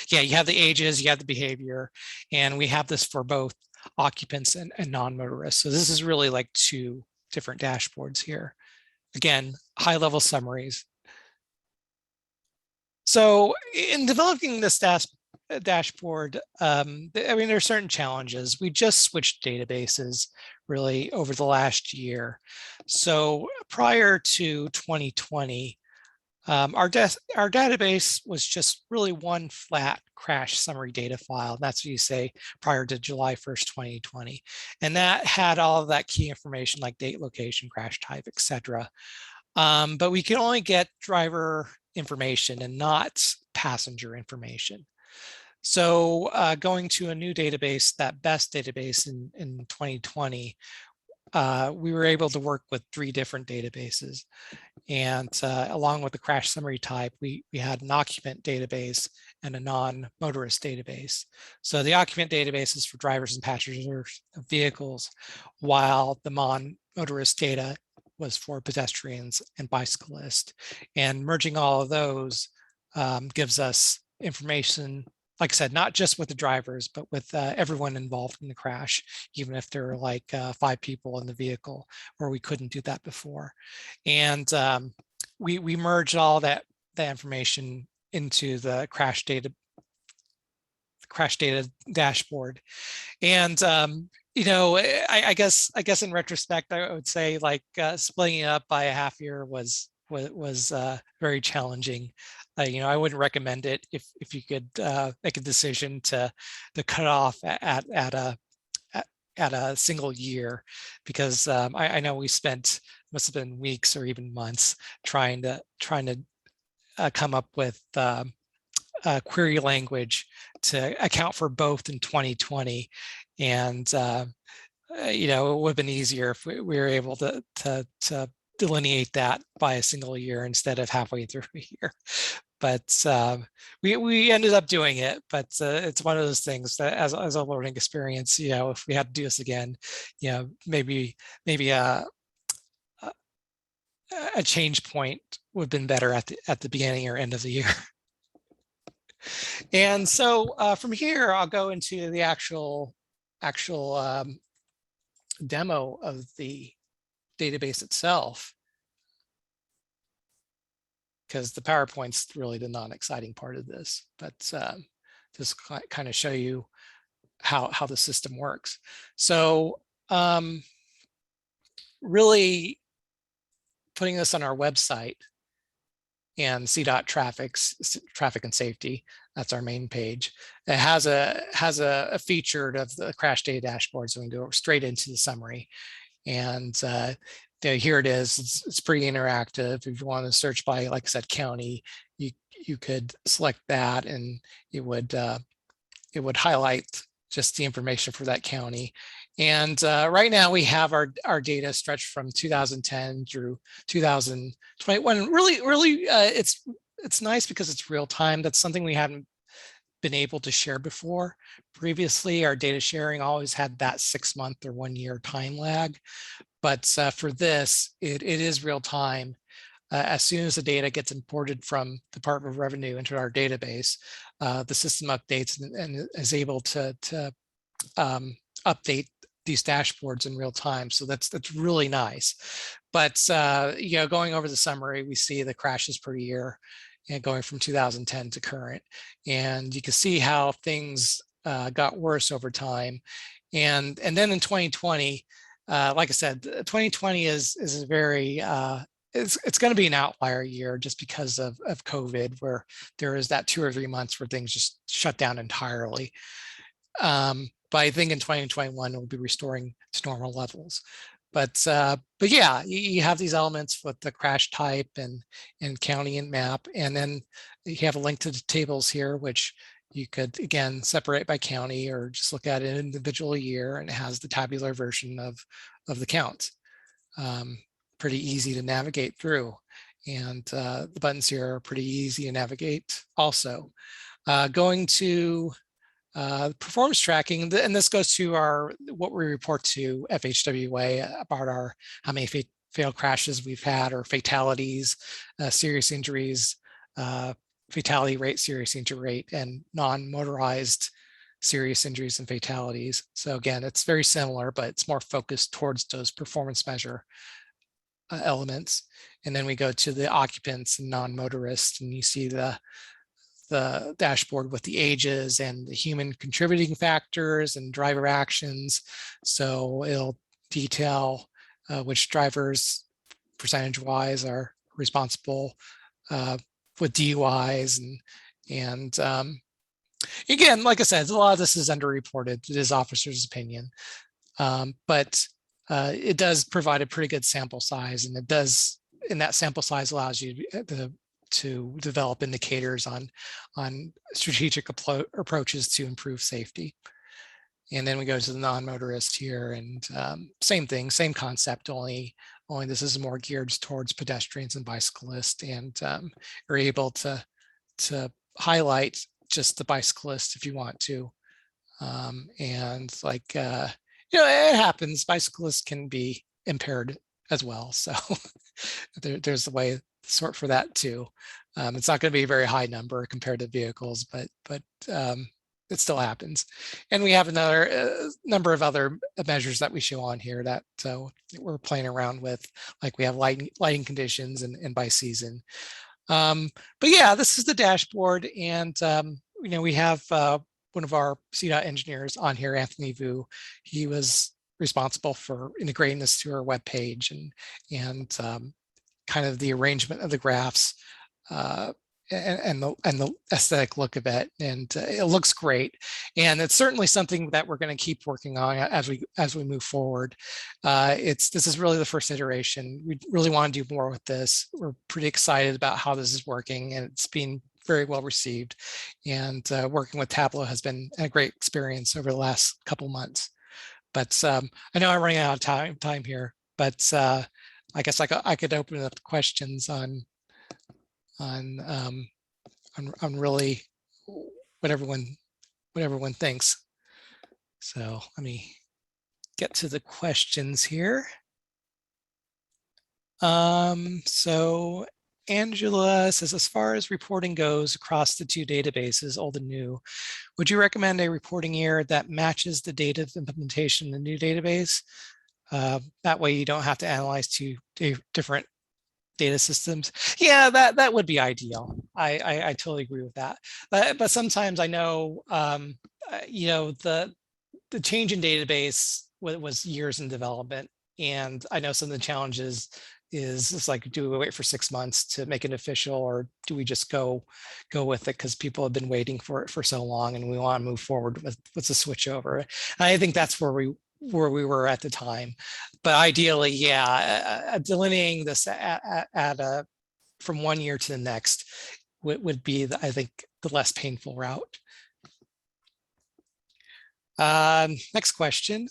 yeah, you have the ages, you have the behavior, and we have this for both occupants and non-motorists. So this is really like two different dashboards here. Again, high-level summaries. So in developing this dashboard, I mean, there are certain challenges. We just switched databases really over the last year. So prior to 2020, our database was just really one flat crash summary data file. That's what you say prior to July 1st, 2020. And that had all of that key information like date, location, crash type, etc. But we could only get driver information and not passenger information. So going to a new database, that BEST database in 2020, we were able to work with 3 different databases. And along with the crash summary type, we had an occupant database and a non-motorist database. So the occupant database is for drivers and passengers of vehicles, while the non-motorist data was for pedestrians and bicyclists. And merging all of those gives us information, like I said, not just with the drivers, but with everyone involved in the crash, even if there were like 5 people in the vehicle, where we couldn't do that before. And we merged all that information into the crash data dashboard. And you know, I guess in retrospect, I would say like splitting it up by a half year was very challenging. You know, I wouldn't recommend it if you could make a decision to cut off at a single year, because I know we must have been weeks or even months trying to come up with query language to account for both in 2020. And you know, it would have been easier if we were able to delineate that by a single year instead of halfway through a year. But we ended up doing it. But it's one of those things that as a learning experience, you know, if we had to do this again, you know, maybe a change point would have been better at the beginning or end of the year. And so from here, I'll go into the actual demo of the database itself, because the PowerPoint's really the non-exciting part of this, but just kind of show you how the system works. So really putting this on our website, and CDOT traffic and safety, that's our main page. It has a feature of the crash data dashboard, so we can go straight into the summary. And here it is. It's pretty interactive. If you want to search by, like I said, county, you could select that, and it would highlight just the information for that county. And right now we have our data stretched from 2010 through 2021. Really, it's nice because it's real time. That's something we haven't been able to share before. Previously, our data sharing always had that 6-month or 1-year time lag. But for this, it is real time. As soon as the data gets imported from the Department of Revenue into our database, the system updates and is able to update these dashboards in real time. So that's really nice. But you know, going over the summary, we see the crashes per year and going from 2010 to current. And you can see how things got worse over time. And then in 2020, like I said, 2020 is a very it's going to be an outlier year just because of COVID, where there is that 2 or 3 months where things just shut down entirely. but I think in 2021 we'll be restoring to normal levels. But yeah, you have these elements with the crash type and county and map, and then you have a link to the tables here, which you could again separate by county or just look at an individual year, and it has the tabular version of the count. Pretty easy to navigate through, and the buttons here are pretty easy to navigate also. Going to performance tracking, and this goes to what we report to FHWA about how many fatal crashes we've had, or fatalities, serious injuries, fatality rate, serious injury rate, and non-motorized serious injuries and fatalities. So again, it's very similar, but it's more focused towards those performance measure elements. And then we go to the occupants and non-motorists, and you see the dashboard with the ages and the human contributing factors and driver actions. So it'll detail which drivers percentage-wise are responsible with DUIs, and again, like I said, a lot of this is underreported. It is officer's opinion, but it does provide a pretty good sample size, and that sample size allows you to develop indicators on strategic approaches to improve safety. And then we go to the non-motorist here, and same thing, same concept, only this is more geared towards pedestrians and bicyclists, and you're able to highlight just the bicyclist if you want to. And like, it happens, bicyclists can be impaired as well. So there's a way to sort for that too. It's not going to be a very high number compared to vehicles, but it still happens. And we have another number of other measures that we show on here that we're playing around with, like we have lighting conditions and by season. But yeah, this is the dashboard, and we have one of our CDOT engineers on here, Anthony Vu. He was responsible for integrating this to our webpage and kind of the arrangement of the graphs and the aesthetic look of it, and it looks great. And it's certainly something that we're going to keep working on as we move forward. This is really the first iteration. We really want to do more with this. We're pretty excited about how this is working, and it's being very well received. And working with Tableau has been a great experience over the last couple months. But I know I'm running out of time here, but I guess I could open up questions on really what everyone thinks. So let me get to the questions here. So Angela says, as far as reporting goes across the two databases, old and new, would you recommend a reporting year that matches the date of implementation in the new database? That way you don't have to analyze two different data systems. Yeah, that would be ideal. I totally agree with that. But sometimes I know, the change in database was years in development, and I know some of the challenges is it's like, do we wait for 6 months to make it official, or do we just go with it because people have been waiting for it for so long and we want to move forward with the switch over? And I think that's where we were at the time. But ideally, yeah, delineating this from 1 year to the next would be, I think, the less painful route. Next question.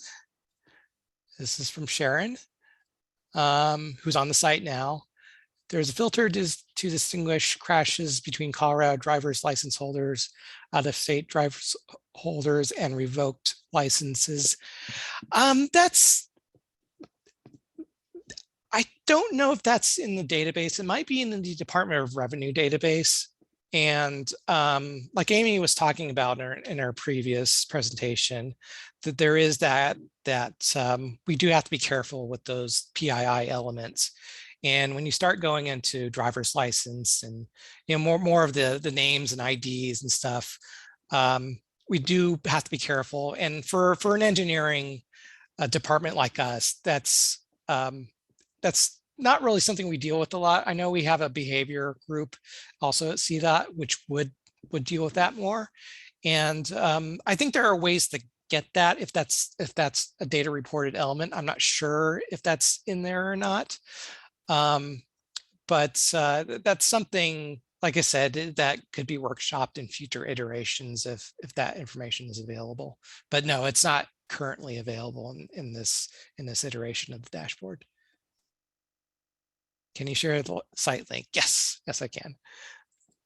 This is from Sharon, who's on the site now. There's a filter to distinguish crashes between Colorado driver's license holders, out-of-state driver's holders, and revoked licenses. I don't know if that's in the database. It might be in the Department of Revenue database. And like Amy was talking about in her previous presentation, that there is that we do have to be careful with those PII elements. And when you start going into driver's license and more of the names and IDs and stuff, we do have to be careful. And for an engineering department like us, that's not really something we deal with a lot. I know we have a behavior group also at CDOT, which would deal with that more. And I think there are ways get that if that's a data reported element. I'm not sure if that's in there or not. But that's something, like I said, that could be workshopped in future iterations if that information is available. But no, it's not currently available in this iteration of the dashboard. Can you share the site link? Yes, I can.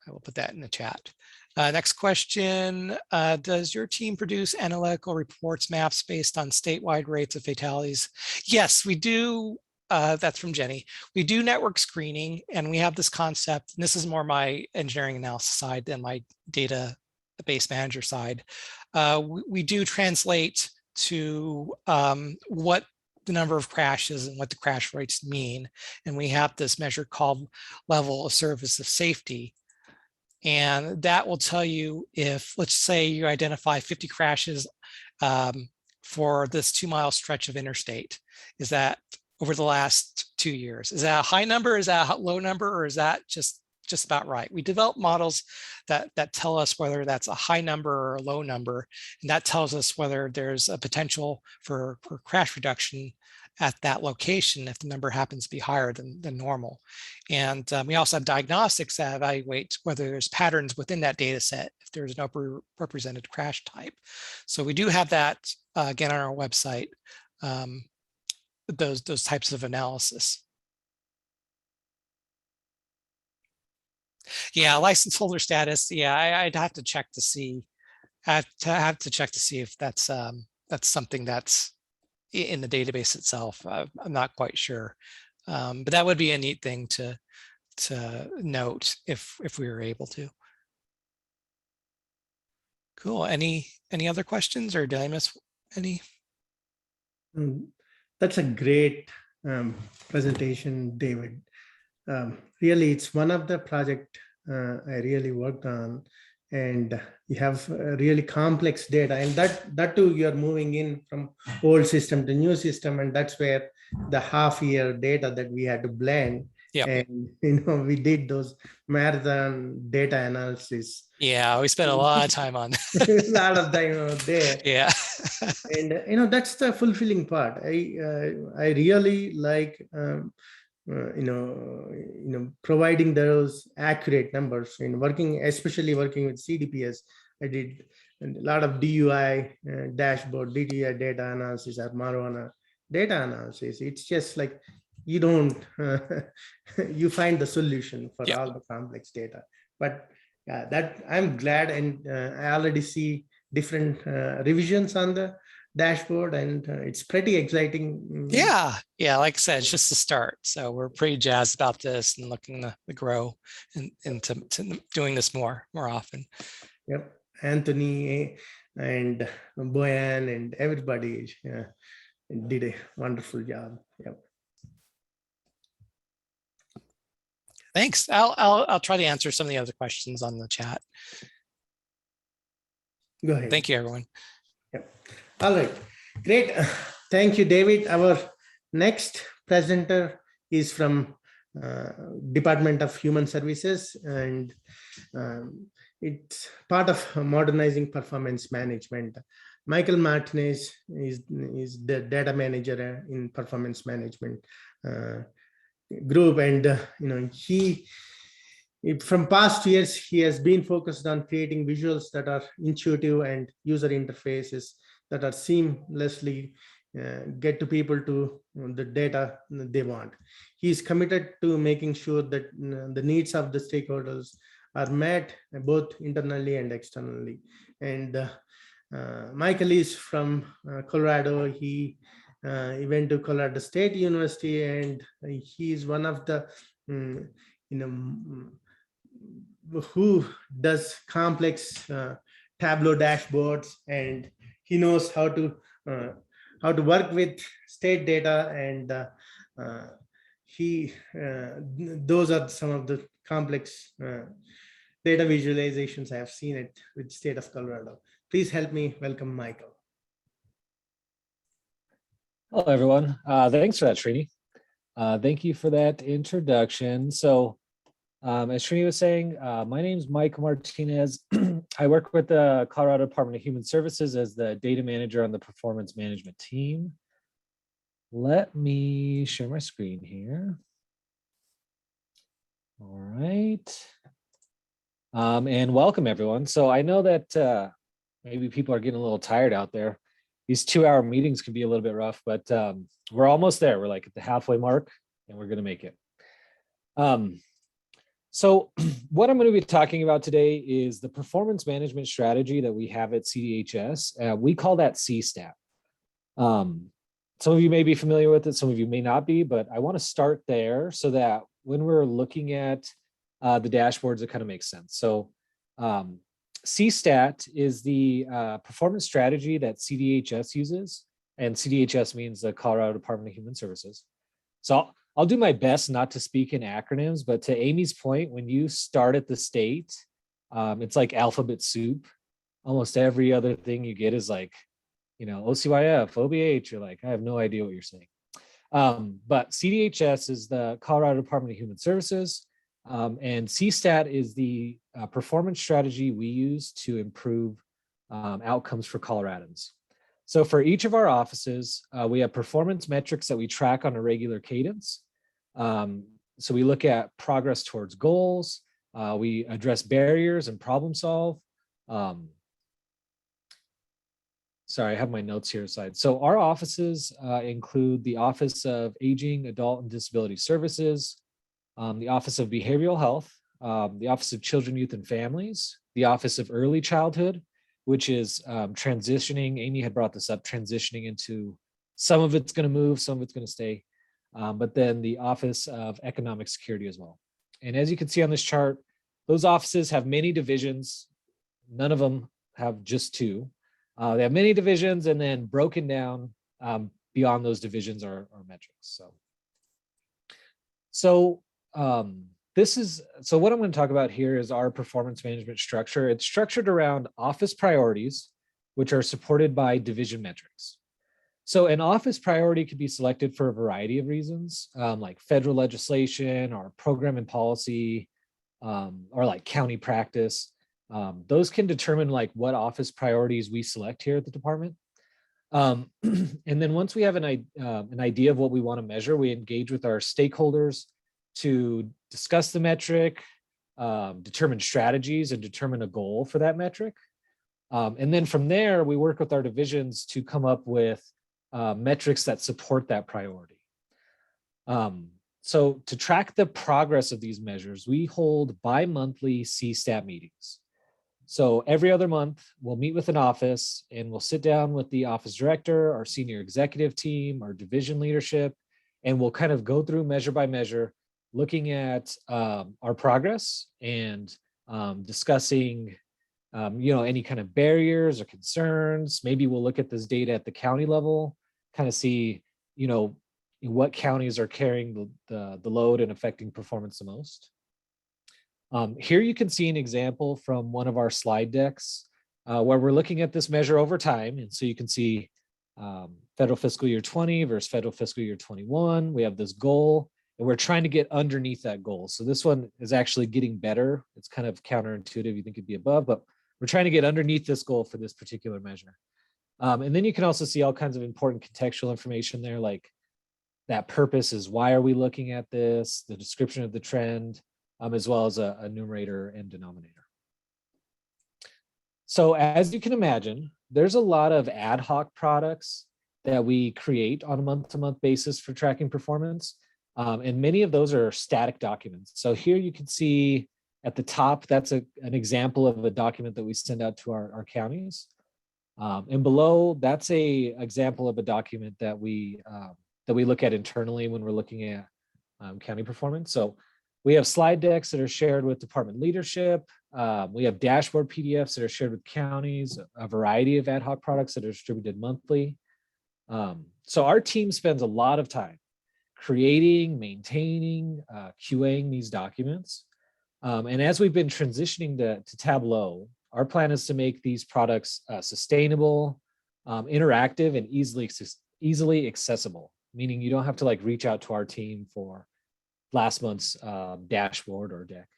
I will put that in the chat. Next question, does your team produce analytical reports maps based on statewide rates of fatalities? Yes, we do. That's from Jenny. We do network screening, and we have this concept, and this is more my engineering analysis side than my database manager side. We do translate to what the number of crashes and what the crash rates mean. And we have this measure called level of service of safety. And that will tell you if, let's say you identify 50 crashes for this 2-mile stretch of interstate. Is that over the last 2 years? Is that a high number? Is that a low number? Or is that just about right? We develop models that tell us whether that's a high number or a low number. And that tells us whether there's a potential for crash reduction at that location if the number happens to be higher than normal. And we also have diagnostics that evaluate whether there's patterns within that data set, if there's an overrepresented crash type. So we do have that, again, on our website, those types of analysis. Yeah, license holder status. Yeah, I'd have to check to see. I have to check to see if that's something that's in the database itself. I'm not quite sure, but that would be a neat thing to note if we were able to. Cool. Any other questions, or did I miss any? That's a great presentation, David. Really, it's one of the project I really worked on, and you have really complex data, and that too you're moving in from old system to new system, and that's where the half-year data that we had to blend. Yeah. And we did those marathon data analysis. Yeah, we spent a lot of time on a lot of time there. Yeah. And that's the fulfilling part. I really like providing those accurate numbers. Especially working with CDPS, I did a lot of DUI dashboard, DUI data analysis, or marijuana data analysis. It's just like you don't you find the solution for all the complex data. But that I'm glad, and I already see different revisions on the dashboard, and it's pretty exciting. Yeah, like I said, it's just the start. So we're pretty jazzed about this and looking to grow into doing this more often. Yep, Anthony and Boyan and everybody did a wonderful job. Yep. Thanks. I'll try to answer some of the other questions on the chat. Go ahead. Thank you, everyone. Yep. All right, great. Thank you, David. Our next presenter is from Department of Human Services, and it's part of modernizing performance management. Michael Martinez is the data manager in performance management group, and he from past years he has been focused on creating visuals that are intuitive and user interfaces that are seamlessly get to people to the data they want. He is committed to making sure that the needs of the stakeholders are met both internally and externally. And Michael is from Colorado. He went to Colorado State University, and he is one of the who does complex Tableau dashboards, and he knows how to work with state data, and those are some of the complex data visualizations I have seen it with the state of Colorado. Please help me welcome Michael. Hello, everyone. Thanks for that, Srini. Thank you for that introduction. So As Srini was saying, my name is Mike Martinez. I work with the Colorado Department of Human Services as the data manager on the performance management team. Let me share my screen here. All right. And welcome everyone. So I know that maybe people are getting a little tired out there. These 2-hour meetings can be a little bit rough, but we're almost there. We're like at the halfway mark and we're going to make it. So what I'm going to be talking about today is the performance management strategy that we have at CDHS. We call that CSTAT. Some of you may be familiar with it, some of you may not be, but I want to start there so that when we're looking at the dashboards, it kind of makes sense. So CSTAT is the performance strategy that CDHS uses, and CDHS means the Colorado Department of Human Services. So I'll do my best not to speak in acronyms, but to Amy's point, when you start at the state, it's like alphabet soup. Almost every other thing you get is like, you know, OCYF, OBH, you're like, I have no idea what you're saying. But CDHS is the Colorado Department of Human Services, and CSTAT is the performance strategy we use to improve outcomes for Coloradans. So for each of our offices, we have performance metrics that we track on a regular cadence. So we look at progress towards goals. We address barriers and problem solve. Sorry, I have my notes here aside. So our offices include the Office of Aging, Adult and Disability Services, the Office of Behavioral Health, the Office of Children, Youth and Families, the Office of Early Childhood, which is transitioning. Amy had brought this up, transitioning into some of it's going to move, some of it's going to stay. But then the Office of Economic Security as well. And as you can see on this chart, those offices have many divisions. None of them have just two. They have many divisions, and then broken down beyond those divisions are metrics. So what I'm going to talk about here is our performance management structure. It's structured around office priorities, which are supported by division metrics. So an office priority could be selected for a variety of reasons, like federal legislation or program and policy, or like county practice. Those can determine like what office priorities we select here at the department. And then once we have an idea of what we want to measure, we engage with our stakeholders to discuss the metric, determine strategies, and determine a goal for that metric. And then from there, we work with our divisions to come up with metrics that support that priority. So to track the progress of these measures, we hold bi-monthly CSTAT meetings. So every other month, we'll meet with an office and we'll sit down with the office director, our senior executive team, our division leadership, and we'll kind of go through measure by measure, looking at our progress and discussing any kind of barriers or concerns. Maybe we'll look at this data at the county level, kind of see, what counties are carrying the load and affecting performance the most. Here you can see an example from one of our slide decks where we're looking at this measure over time. And so you can see federal fiscal year 20 versus federal fiscal year 21. We have this goal and we're trying to get underneath that goal. So this one is actually getting better. It's kind of counterintuitive. You think it'd be above, but we're trying to get underneath this goal for this particular measure. And then you can also see all kinds of important contextual information there, like that purpose is why are we looking at this, the description of the trend, as well as a numerator and denominator. So as you can imagine, there's a lot of ad hoc products that we create on a month-to-month basis for tracking performance. And many of those are static documents. So here you can see at the top, that's an example of a document that we send out to our counties. And below, that's an example of a document that we look at internally when we're looking at county performance. So we have slide decks that are shared with department leadership. We have dashboard PDFs that are shared with counties, a variety of ad hoc products that are distributed monthly. So our team spends a lot of time creating, maintaining, QAing these documents. And as we've been transitioning to Tableau, our plan is to make these products sustainable, interactive, and easily accessible, meaning you don't have to like reach out to our team for last month's dashboard or deck.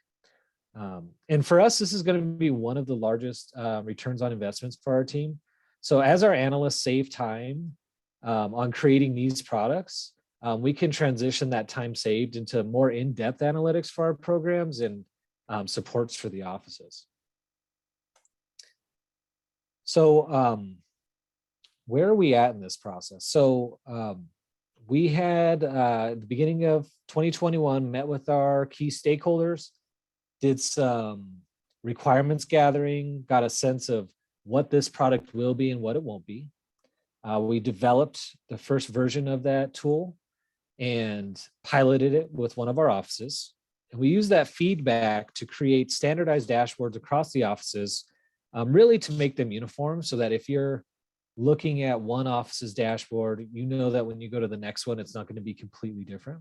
And for us, this is going to be one of the largest returns on investments for our team. So as our analysts save time on creating these products, we can transition that time saved into more in-depth analytics for our programs and supports for the offices. So where are we at in this process? So we had at the beginning of 2021 met with our key stakeholders, did some requirements gathering, got a sense of what this product will be and what it won't be. We developed the first version of that tool and piloted it with one of our offices. And we used that feedback to create standardized dashboards across the offices, really to make them uniform so that if you're looking at one office's dashboard, you know that when you go to the next one, it's not going to be completely different.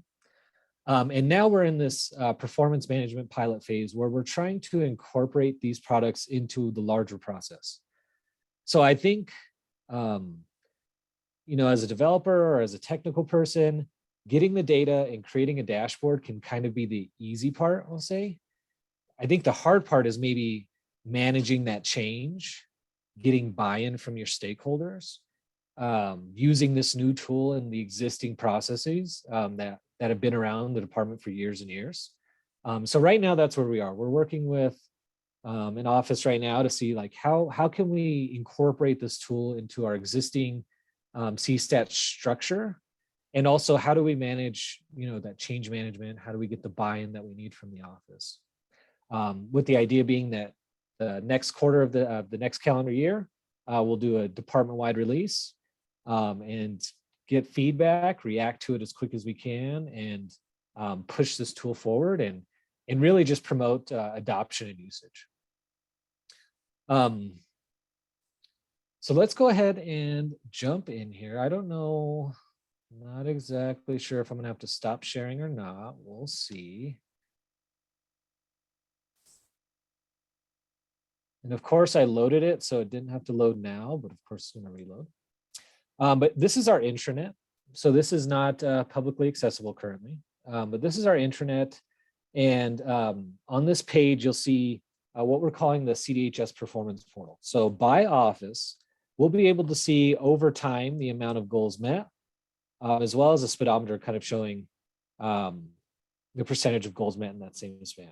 And now we're in this performance management pilot phase where we're trying to incorporate these products into the larger process. So I think, as a developer or as a technical person, getting the data and creating a dashboard can kind of be the easy part, I'll say. I think the hard part is maybe managing that change, getting buy-in from your stakeholders, using this new tool and the existing processes that have been around the department for years and years. So right now, that's where we are. We're working with an office right now to see like how can we incorporate this tool into our existing CSTAT structure, and also how do we manage that change management? How do we get the buy-in that we need from the office? With the idea being that the next quarter of the next calendar year, we'll do a department-wide release and get feedback, react to it as quick as we can, and push this tool forward and really just promote adoption and usage. So let's go ahead and jump in here. I don't know, not exactly sure if I'm gonna have to stop sharing or not. We'll see. And of course I loaded it, so it didn't have to load now, but of course it's gonna reload. But this is our intranet. So this is not publicly accessible currently, but this is our intranet. And on this page, you'll see what we're calling the CDHS performance portal. So by office, we'll be able to see over time the amount of goals met, as well as a speedometer kind of showing the percentage of goals met in that same span.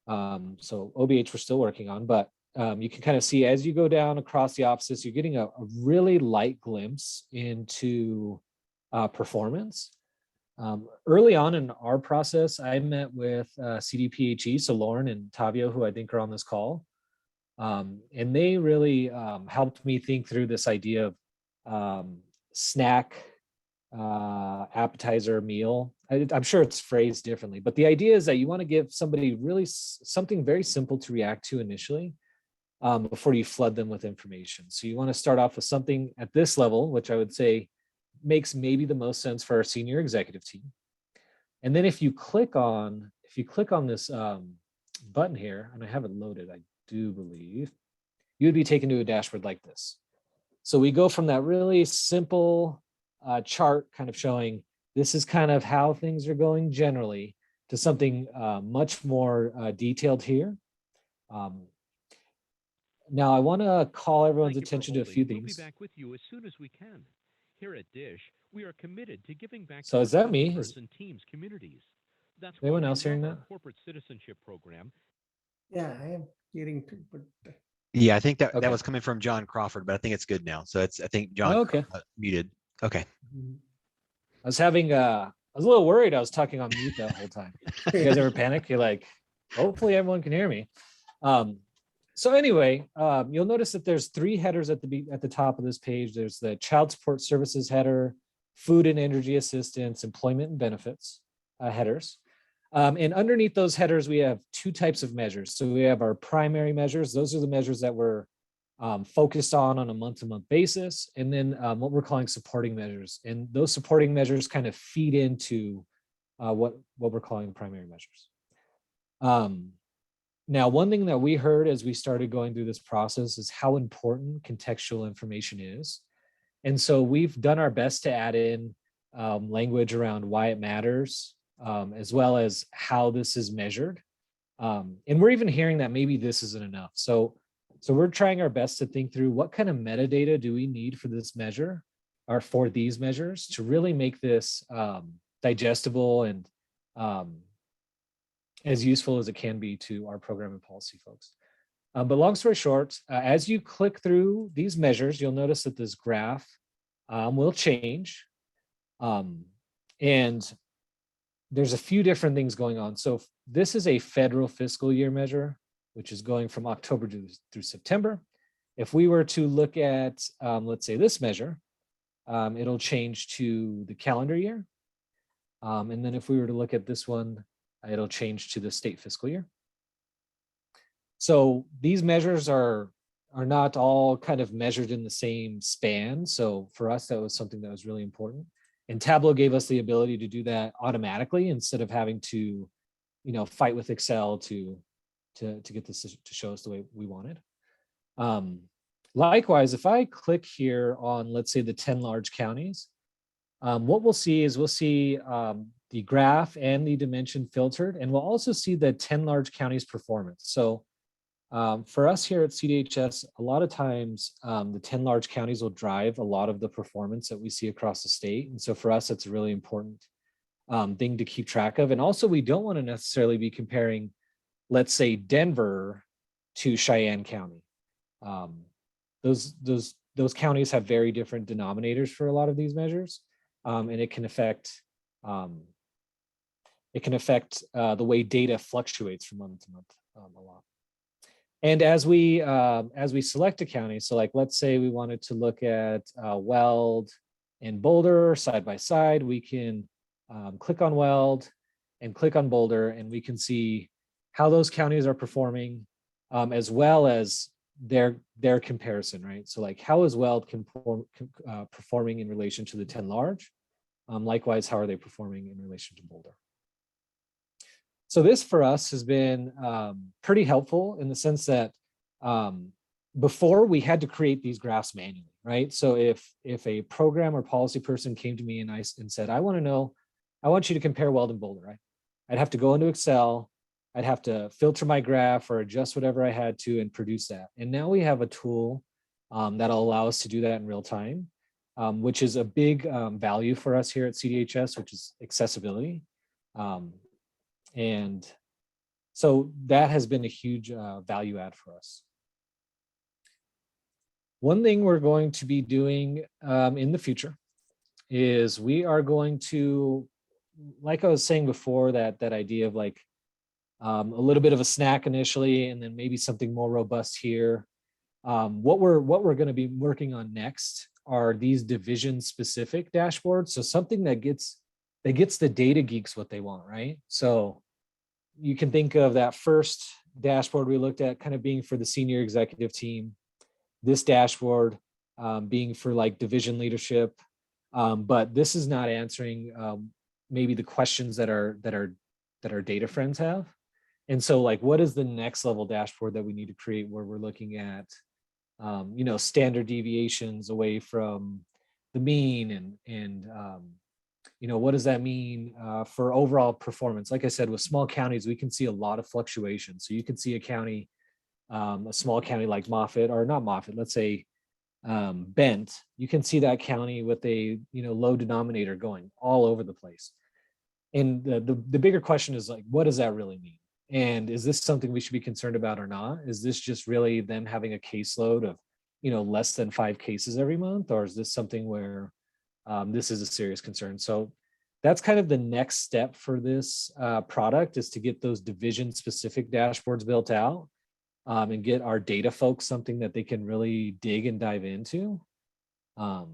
So OBH we're still working on, but you can kind of see as you go down across the offices, you're getting a really light glimpse into performance. Early on in our process, I met with CDPHE, so Lauren and Tavio, who I think are on this call. And they really helped me think through this idea of snack, appetizer, meal. I'm sure it's phrased differently, but the idea is that you want to give somebody really something very simple to react to initially before you flood them with information. So you want to start off with something at this level, which I would say makes maybe the most sense for our senior executive team. And then if you click on this button here, and I have it loaded, I do believe, you would be taken to a dashboard like this. So we go from that really simple chart kind of showing this is kind of how things are going generally to something much more detailed here. Now I want to call everyone's attention to a few things. We'll be back with you as soon as we can. Here at Dish, we are committed to giving back So to is that me? customers and teams, communities. That's anyone why we else hearing love our that? corporate citizenship program. Yeah, I am hearing too, but Yeah, I think that Okay. was coming from John Crawford, but I think it's good now. So I think John Okay. muted. Okay. I was having I was a little worried I was talking on mute that whole time. You guys ever panic? You're like, hopefully everyone can hear me. So anyway, you'll notice that there's 3 headers at the top of this page. There's the child support services header, food and energy assistance, employment and benefits headers. And underneath those headers, we have 2 types of measures. So we have our primary measures. Those are the measures that we're focused on a month-to-month basis. And then what we're calling supporting measures. And those supporting measures kind of feed into what we're calling primary measures. Now, one thing that we heard as we started going through this process is how important contextual information is. And so we've done our best to add in language around why it matters, as well as how this is measured. And we're even hearing that maybe this isn't enough. So we're trying our best to think through what kind of metadata do we need for this measure or for these measures to really make this digestible and as useful as it can be to our program and policy folks. But long story short, as you click through these measures, you'll notice that this graph will change. And there's a few different things going on. So this is a federal fiscal year measure, which is going from October through September. If we were to look at, let's say this measure, it'll change to the calendar year. And then if we were to look at this one, it'll change to the state fiscal year. So these measures are not all kind of measured in the same span. So for us, that was something that was really important. And Tableau gave us the ability to do that automatically instead of having to, fight with Excel to get this to show us the way we wanted. Likewise, if I click here on, let's say, the 10 large counties, what we'll see is the graph and the dimension filtered, and we'll also see the 10 large counties performance. So for us here at CDHS, a lot of times the 10 large counties will drive a lot of the performance that we see across the state. And so for us, it's a really important thing to keep track of. And also, we don't want to necessarily be comparing, let's say, Denver to Cheyenne County. Those counties have very different denominators for a lot of these measures, and it can affect the way data fluctuates from month to month a lot. And as we select a county, so like let's say we wanted to look at Weld and Boulder side by side, we can click on Weld and click on Boulder, and we can see how those counties are performing, as well as their comparison, right? So like how is Weld performing in relation to the 10 large? Likewise, how are they performing in relation to Boulder? So this for us has been pretty helpful in the sense that before we had to create these graphs manually, right? So if a program or policy person came to me and said, I want you to compare Weld and Boulder, right? I'd have to go into Excel, I'd have to filter my graph or adjust whatever I had to and produce that. And now we have a tool that'll allow us to do that in real time, which is a big value for us here at CDHS, which is accessibility. And so that has been a huge value add for us. One thing we're going to be doing in the future is we are going to, like I was saying before, that idea of like a little bit of a snack initially, and then maybe something more robust here. What we're going to be working on next are these division specific dashboards. So something that gets the data geeks what they want, right? So you can think of that first dashboard we looked at kind of being for the senior executive team, this dashboard being for like division leadership, but this is not answering maybe the questions that our data friends have. And so like, what is the next level dashboard that we need to create where we're looking at standard deviations away from the mean and what does that mean for overall performance? Like I said, with small counties, we can see a lot of fluctuation. So you can see a small county like Moffett, or not Moffett, let's say Bent, you can see that county with a low denominator going all over the place. And the bigger question is like, what does that really mean? And is this something we should be concerned about or not? Is this just really them having a caseload of less than 5 cases every month, or is this something where this is a serious concern? So that's kind of the next step for this product, is to get those division specific dashboards built out and get our data folks something that they can really dig and dive into. But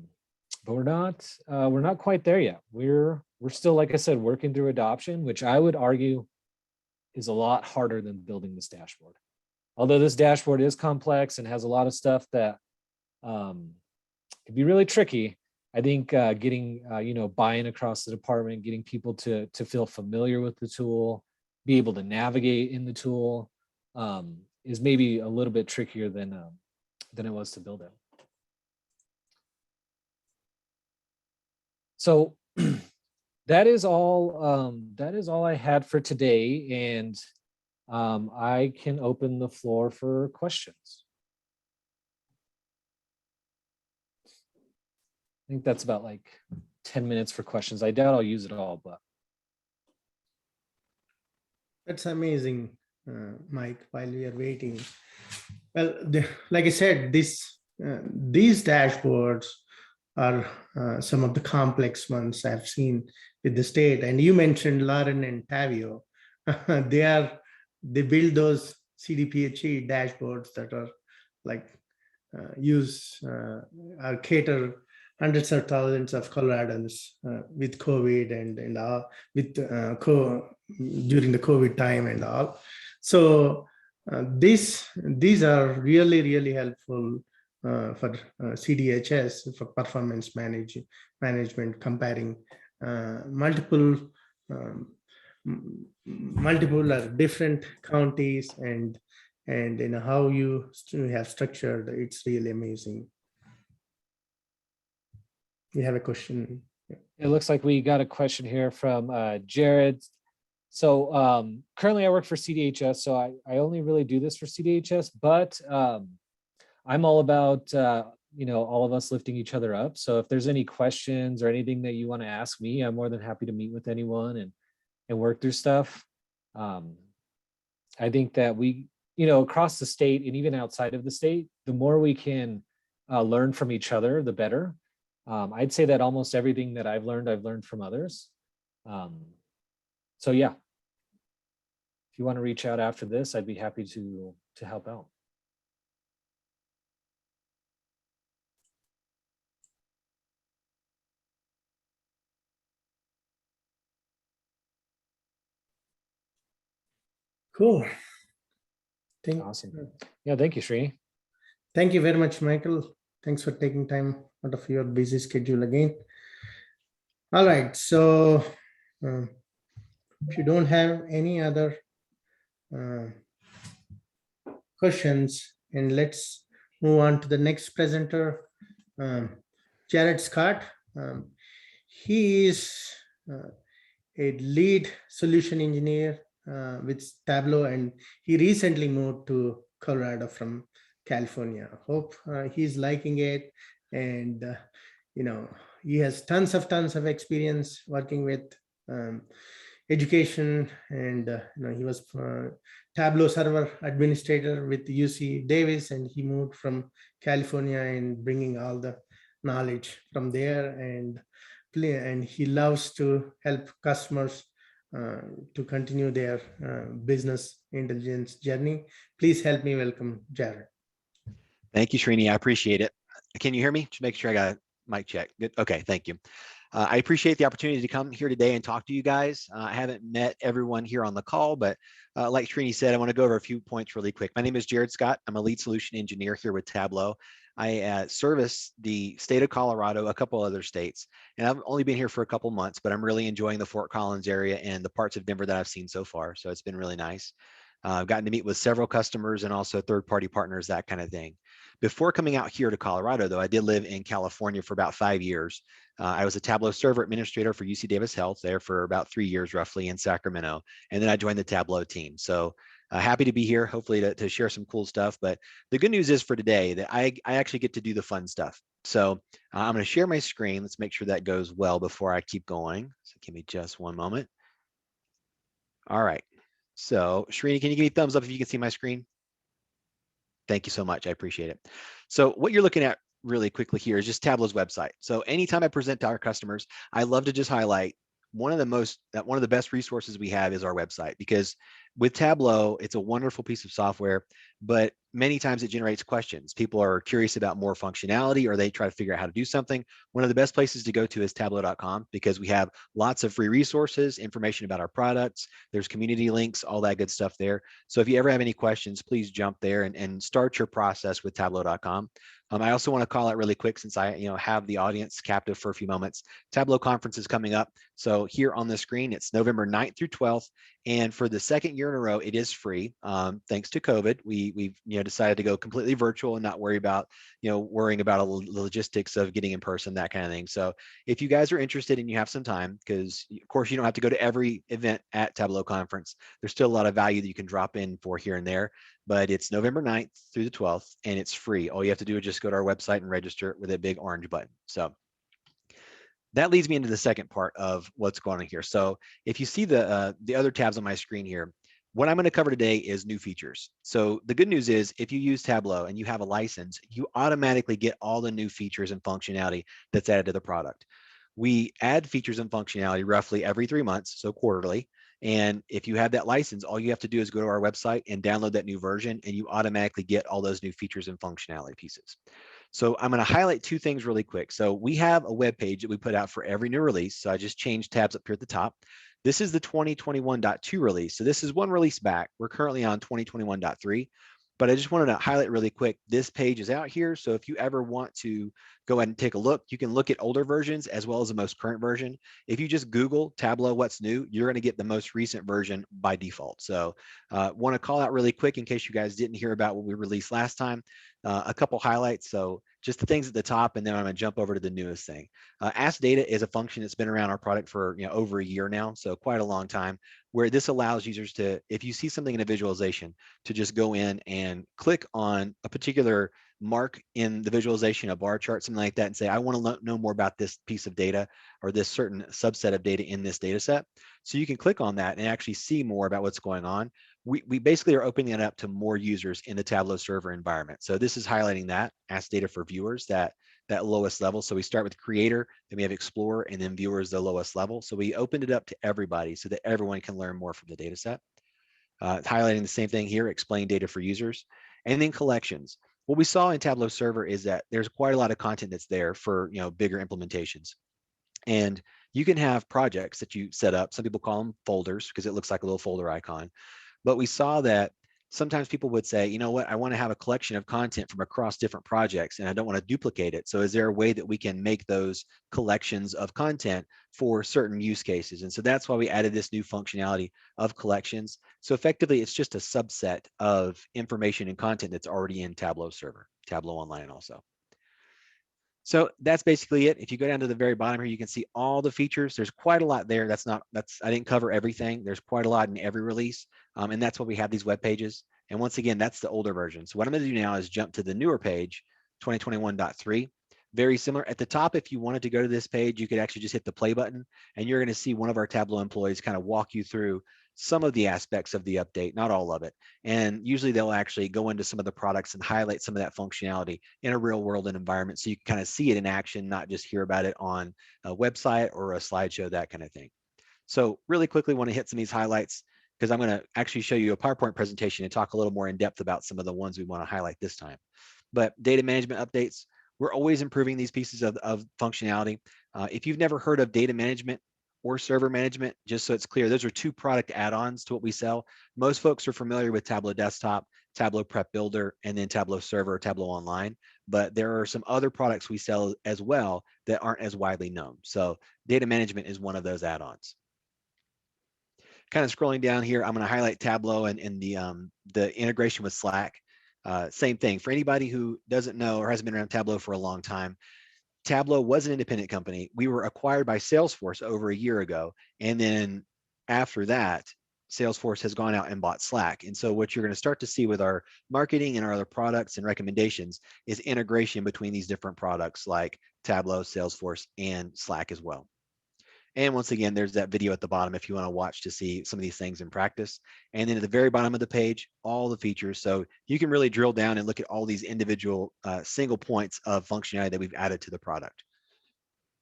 we're not quite there yet. We're still, like I said, working through adoption, which I would argue is a lot harder than building this dashboard. Although this dashboard is complex and has a lot of stuff that can be really tricky, I think getting buy-in across the department, getting people to feel familiar with the tool, be able to navigate in the tool, is maybe a little bit trickier than it was to build it. So that is all. That is all I had for today, and I can open the floor for questions. I think that's about like 10 minutes for questions. I doubt I'll use it all, but That's amazing, Mike. While we are waiting, well, like I said, these dashboards are some of the complex ones I've seen with the state. And you mentioned Lauren and Tavio. They build those CDPHE dashboards that are like are cater hundreds of thousands of Coloradans with COVID and with during the COVID time and all. So these are really helpful for CDHS for performance management, comparing multiple or different counties and how you have structured. It's really amazing. We have a question. it looks like we got a question here from Jarrod. So currently I work for CDHS, so I only really do this for CDHS, but I'm all about all of us lifting each other up. So if there's any questions or anything that you want to ask me, I'm more than happy to meet with anyone and work through stuff. I think that we, across the state and even outside of the state, the more we can learn from each other, the better. I'd say that almost everything that I've learned from others. So yeah, if you want to reach out after this, I'd be happy to help out. Cool. Awesome. Yeah, thank you, Srini. Thank you very much, Michael. Thanks for taking time out of your busy schedule again. All right, so if you don't have any other questions, and let's move on to the next presenter, Jarrod Scott. He is a lead solution engineer with Tableau, and he recently moved to Colorado from California. Hope he's liking it, and he has tons of experience working with education, and he was Tableau server administrator with UC Davis, and he moved from California and bringing all the knowledge from there, and he loves to help customers to continue their business intelligence journey. Please help me welcome Jarrod. Thank you, Srini. I appreciate it. Can you hear me? Just make sure I got a mic check. Good. Okay, thank you. I appreciate the opportunity to come here today and talk to you guys. I haven't met everyone here on the call, but like Srini said, I want to go over a few points really quick. My name is Jarrod Scott. I'm a lead solution engineer here with Tableau. I service the state of Colorado, a couple other states, and I've only been here for a couple months, but I'm really enjoying the Fort Collins area and the parts of Denver that I've seen so far. So it's been really nice. I've gotten to meet with several customers and also third-party partners, that kind of thing. Before coming out here to Colorado, though, I did live in California for about 5 years. I was a Tableau server administrator for UC Davis Health there for about 3 years, roughly, in Sacramento. And then I joined the Tableau team. So happy to be here, hopefully to share some cool stuff. But the good news is for today that I actually get to do the fun stuff. So I'm going to share my screen. Let's make sure that goes well before I keep going. So give me just one moment. All right. So Srini, can you give me a thumbs up if you can see my screen? Thank you so much. I appreciate it. So what you're looking at really quickly here is just Tableau's website. So anytime I present to our customers, I love to just highlight one of the best resources we have is our website, because with Tableau, it's a wonderful piece of software, but many times it generates questions. People are curious about more functionality, or they try to figure out how to do something. One of the best places to go to is tableau.com, because we have lots of free resources, information about our products. There's community links, all that good stuff there. So if you ever have any questions, please jump there and start your process with tableau.com. I also want to call out really quick, since I have the audience captive for a few moments. Tableau conference is coming up. So here on the screen, it's November 9th through 12th. And for the second year year in a row, it is free. Thanks to COVID, we've decided to go completely virtual and not worry about worrying about the logistics of getting in person, that kind of thing. So if you guys are interested and you have some time, because of course you don't have to go to every event at Tableau Conference, there's still a lot of value that you can drop in for here and there. But it's November 9th through the 12th, and it's free. All you have to do is just go to our website and register with a big orange button. So that leads me into the second part of what's going on here. So if you see the other tabs on my screen here, what I'm going to cover today is new features. So the good news is if you use Tableau and you have a license, you automatically get all the new features and functionality that's added to the product. We add features and functionality roughly every 3 months, so quarterly. And if you have that license, all you have to do is go to our website and download that new version, and you automatically get all those new features and functionality pieces. So I'm going to highlight two things really quick. So we have a web page that we put out for every new release. So I just changed tabs up here at the top. This is the 2021.2 release. So this is one release back. We're currently on 2021.3. But I just wanted to highlight really quick, this page is out here. So if you ever want to go ahead and take a look, you can look at older versions as well as the most current version. If you just Google Tableau what's new, you're going to get the most recent version by default. So want to call out really quick in case you guys didn't hear about what we released last time. A couple highlights. So just the things at the top, and then I'm going to jump over to the newest thing. Ask Data is a function that's been around our product for over a year now, so quite a long time, where this allows users to, if you see something in a visualization, to just go in and click on a particular mark in the visualization, a bar chart, something like that, and say, I want to know more about this piece of data or this certain subset of data in this data set. So you can click on that and actually see more about what's going on. We basically are opening it up to more users in the Tableau server environment. So this is highlighting that, Ask Data for viewers, that lowest level. So we start with Creator, then we have Explorer, and then Viewer is the lowest level. So we opened it up to everybody so that everyone can learn more from the data set. Highlighting the same thing here, Explain Data for users. And then Collections. What we saw in Tableau Server is that there's quite a lot of content that's there for bigger implementations. And you can have projects that you set up. Some people call them folders because it looks like a little folder icon. But we saw that sometimes people would say, you know what, I want to have a collection of content from across different projects and I don't want to duplicate it. So is there a way that we can make those collections of content for certain use cases? And so that's why we added this new functionality of collections. So effectively, it's just a subset of information and content that's already in Tableau Server, Tableau Online also. So that's basically it. If you go down to the very bottom here, you can see all the features. There's quite a lot there. I didn't cover everything. There's quite a lot in every release. And that's why we have these web pages. And once again, that's the older version. So what I'm going to do now is jump to the newer page, 2021.3. Very similar. At the top, if you wanted to go to this page, you could actually just hit the play button, and you're going to see one of our Tableau employees kind of walk you through some of the aspects of the update, not all of it. And usually they'll actually go into some of the products and highlight some of that functionality in a real world environment. So you can kind of see it in action, not just hear about it on a website or a slideshow, that kind of thing. So really quickly want to hit some of these highlights because I'm going to actually show you a PowerPoint presentation and talk a little more in depth about some of the ones we want to highlight this time. But data management updates, we're always improving these pieces of functionality. If you've never heard of data management or server management, just so it's clear, those are two product add-ons to what we sell. Most folks are familiar with Tableau Desktop, Tableau Prep Builder, and then Tableau Server or Tableau Online. But there are some other products we sell as well that aren't as widely known. So data management is one of those add-ons. Kind of scrolling down here, I'm going to highlight Tableau and the integration with Slack. Same thing for anybody who doesn't know or hasn't been around Tableau for a long time. Tableau was an independent company. We were acquired by Salesforce over a year ago. And then after that, Salesforce has gone out and bought Slack. And so what you're going to start to see with our marketing and our other products and recommendations is integration between these different products like Tableau, Salesforce, and Slack as well. And once again, there's that video at the bottom if you want to watch to see some of these things in practice. And then at the very bottom of the page, all the features. So you can really drill down and look at all these individual single points of functionality that we've added to the product.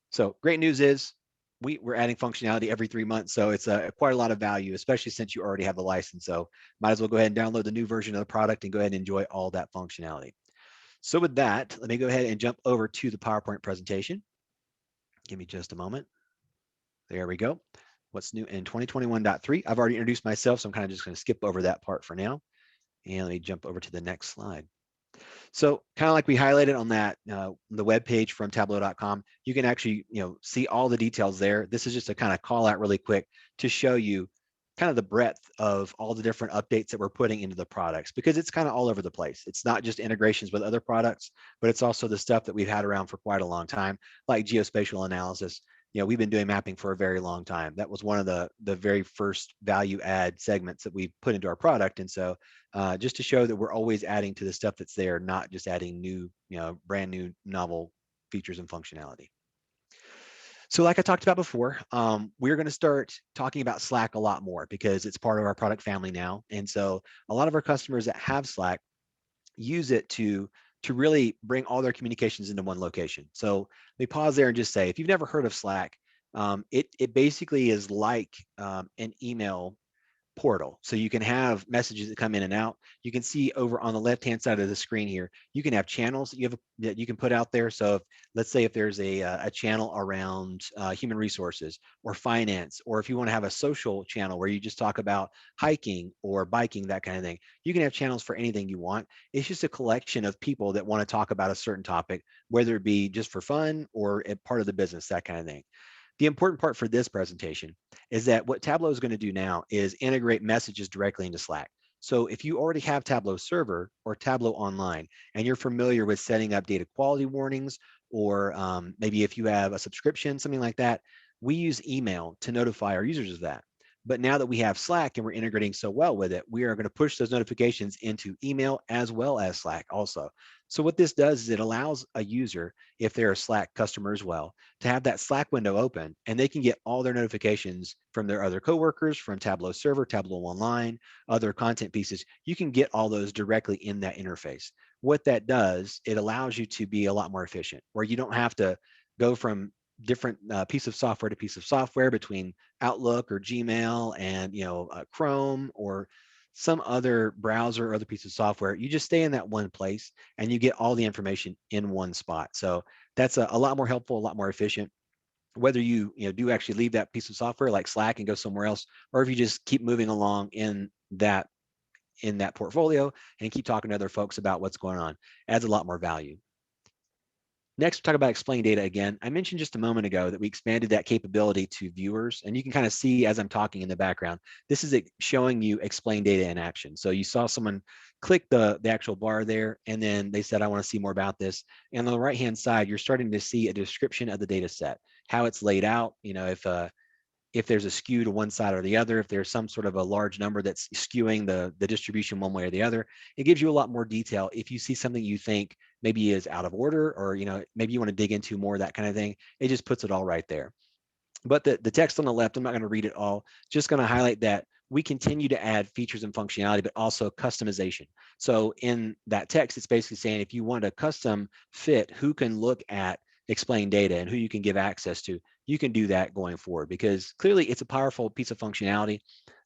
So great news is we're adding functionality every 3 months. So it's quite a lot of value, especially since you already have the license. So might as well go ahead and download the new version of the product and go ahead and enjoy all that functionality. So with that, let me go ahead and jump over to the PowerPoint presentation. Give me just a moment. There we go. What's new in 2021.3? I've already introduced myself, so I'm kind of just going to skip over that part for now. And let me jump over to the next slide. So kind of like we highlighted on that, the web page from tableau.com, you can actually see all the details there. This is just a kind of call out really quick to show you kind of the breadth of all the different updates that we're putting into the products, because it's kind of all over the place. It's not just integrations with other products, but it's also the stuff that we've had around for quite a long time, like geospatial analysis. We've been doing mapping for a very long time. That was one of the very first value add segments that we put into our product. And so just to show that we're always adding to the stuff that's there, not just adding new, brand new novel features and functionality. So like I talked about before, we're going to start talking about Slack a lot more because it's part of our product family now. And so a lot of our customers that have Slack use it to really bring all their communications into one location. So let me pause there and just say, if you've never heard of Slack, it basically is like an email portal. So you can have messages that come in and out. You can see over on the left-hand side of the screen here, you can have channels that you can put out there. So let's say if there's a channel around human resources or finance, or if you want to have a social channel where you just talk about hiking or biking, that kind of thing, you can have channels for anything you want. It's just a collection of people that want to talk about a certain topic, whether it be just for fun or a part of the business, that kind of thing. The important part for this presentation is that what Tableau is going to do now is integrate messages directly into Slack. So if you already have Tableau Server or Tableau Online, and you're familiar with setting up data quality warnings, or maybe if you have a subscription, something like that, we use email to notify our users of that. But now that we have Slack and we're integrating so well with it, we are going to push those notifications into email as well as Slack also. So what this does is it allows a user, if they're a Slack customer as well, to have that Slack window open, and they can get all their notifications from their other coworkers, from Tableau Server, Tableau Online, other content pieces. You can get all those directly in that interface. What that does, it allows you to be a lot more efficient, where you don't have to go from different piece of software to piece of software between Outlook or Gmail and Chrome or some other browser or other piece of software. You just stay in that one place and you get all the information in one spot. So that's a lot more helpful, a lot more efficient. Whether you do actually leave that piece of software like Slack and go somewhere else, or if you just keep moving along in that portfolio and keep talking to other folks about what's going on, adds a lot more value. Next, we'll talk about explain data again. I mentioned just a moment ago that we expanded that capability to viewers, and you can kind of see as I'm talking in the background, this is showing you explain data in action. So you saw someone click the actual bar there, and then they said, I want to see more about this. And on the right-hand side, you're starting to see a description of the data set, how it's laid out, if there's a skew to one side or the other, if there's some sort of a large number that's skewing the distribution one way or the other. It gives you a lot more detail. If you see something you think maybe is out of order, or maybe you want to dig into more, that kind of thing, it just puts it all right there. But the text on the left, I'm not going to read it all, just going to highlight that we continue to add features and functionality, but also customization. So in that text, it's basically saying if you want a custom fit who can look at explain data and who you can give access to, you can do that going forward, because clearly it's a powerful piece of functionality.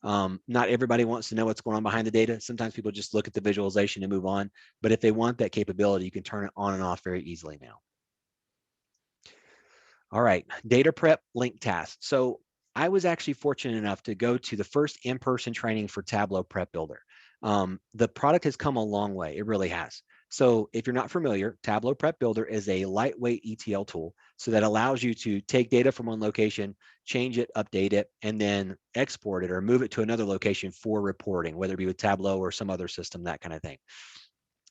Not everybody wants to know what's going on behind the data. Sometimes people just look at the visualization and move on. But if they want that capability, you can turn it on and off very easily now. All right, data prep link tasks. So I was actually fortunate enough to go to the first in-person training for Tableau Prep Builder. The product has come a long way. It really has. So if you're not familiar, Tableau Prep Builder is a lightweight ETL tool. So that allows you to take data from one location, change it, update it, and then export it or move it to another location for reporting, whether it be with Tableau or some other system, that kind of thing.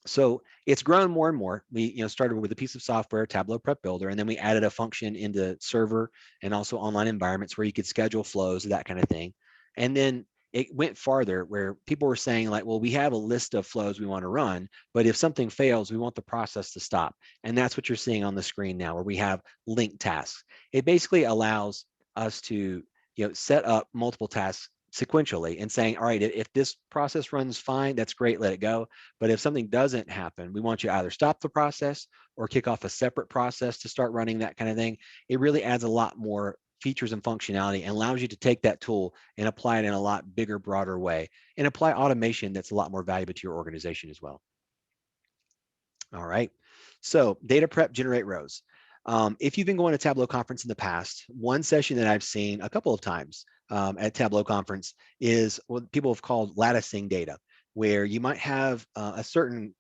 So it's grown more and more. We started with a piece of software, Tableau Prep Builder, and then we added a function into server and also online environments where you could schedule flows, that kind of thing. And then it went farther where people were saying like, well, we have a list of flows we want to run, but if something fails, we want the process to stop. And that's what you're seeing on the screen now, where we have link tasks. It basically allows us to set up multiple tasks sequentially and saying, all right, if this process runs fine, that's great, let it go. But if something doesn't happen, we want you to either stop the process or kick off a separate process to start running, that kind of thing. It really adds a lot more features and functionality and allows you to take that tool and apply it in a lot bigger, broader way and apply automation that's a lot more valuable to your organization as well. All right, so data prep, generate rows. If you've been going to Tableau conference in the past, one session that I've seen a couple of times at Tableau conference is what people have called latticing data, where you might have a certain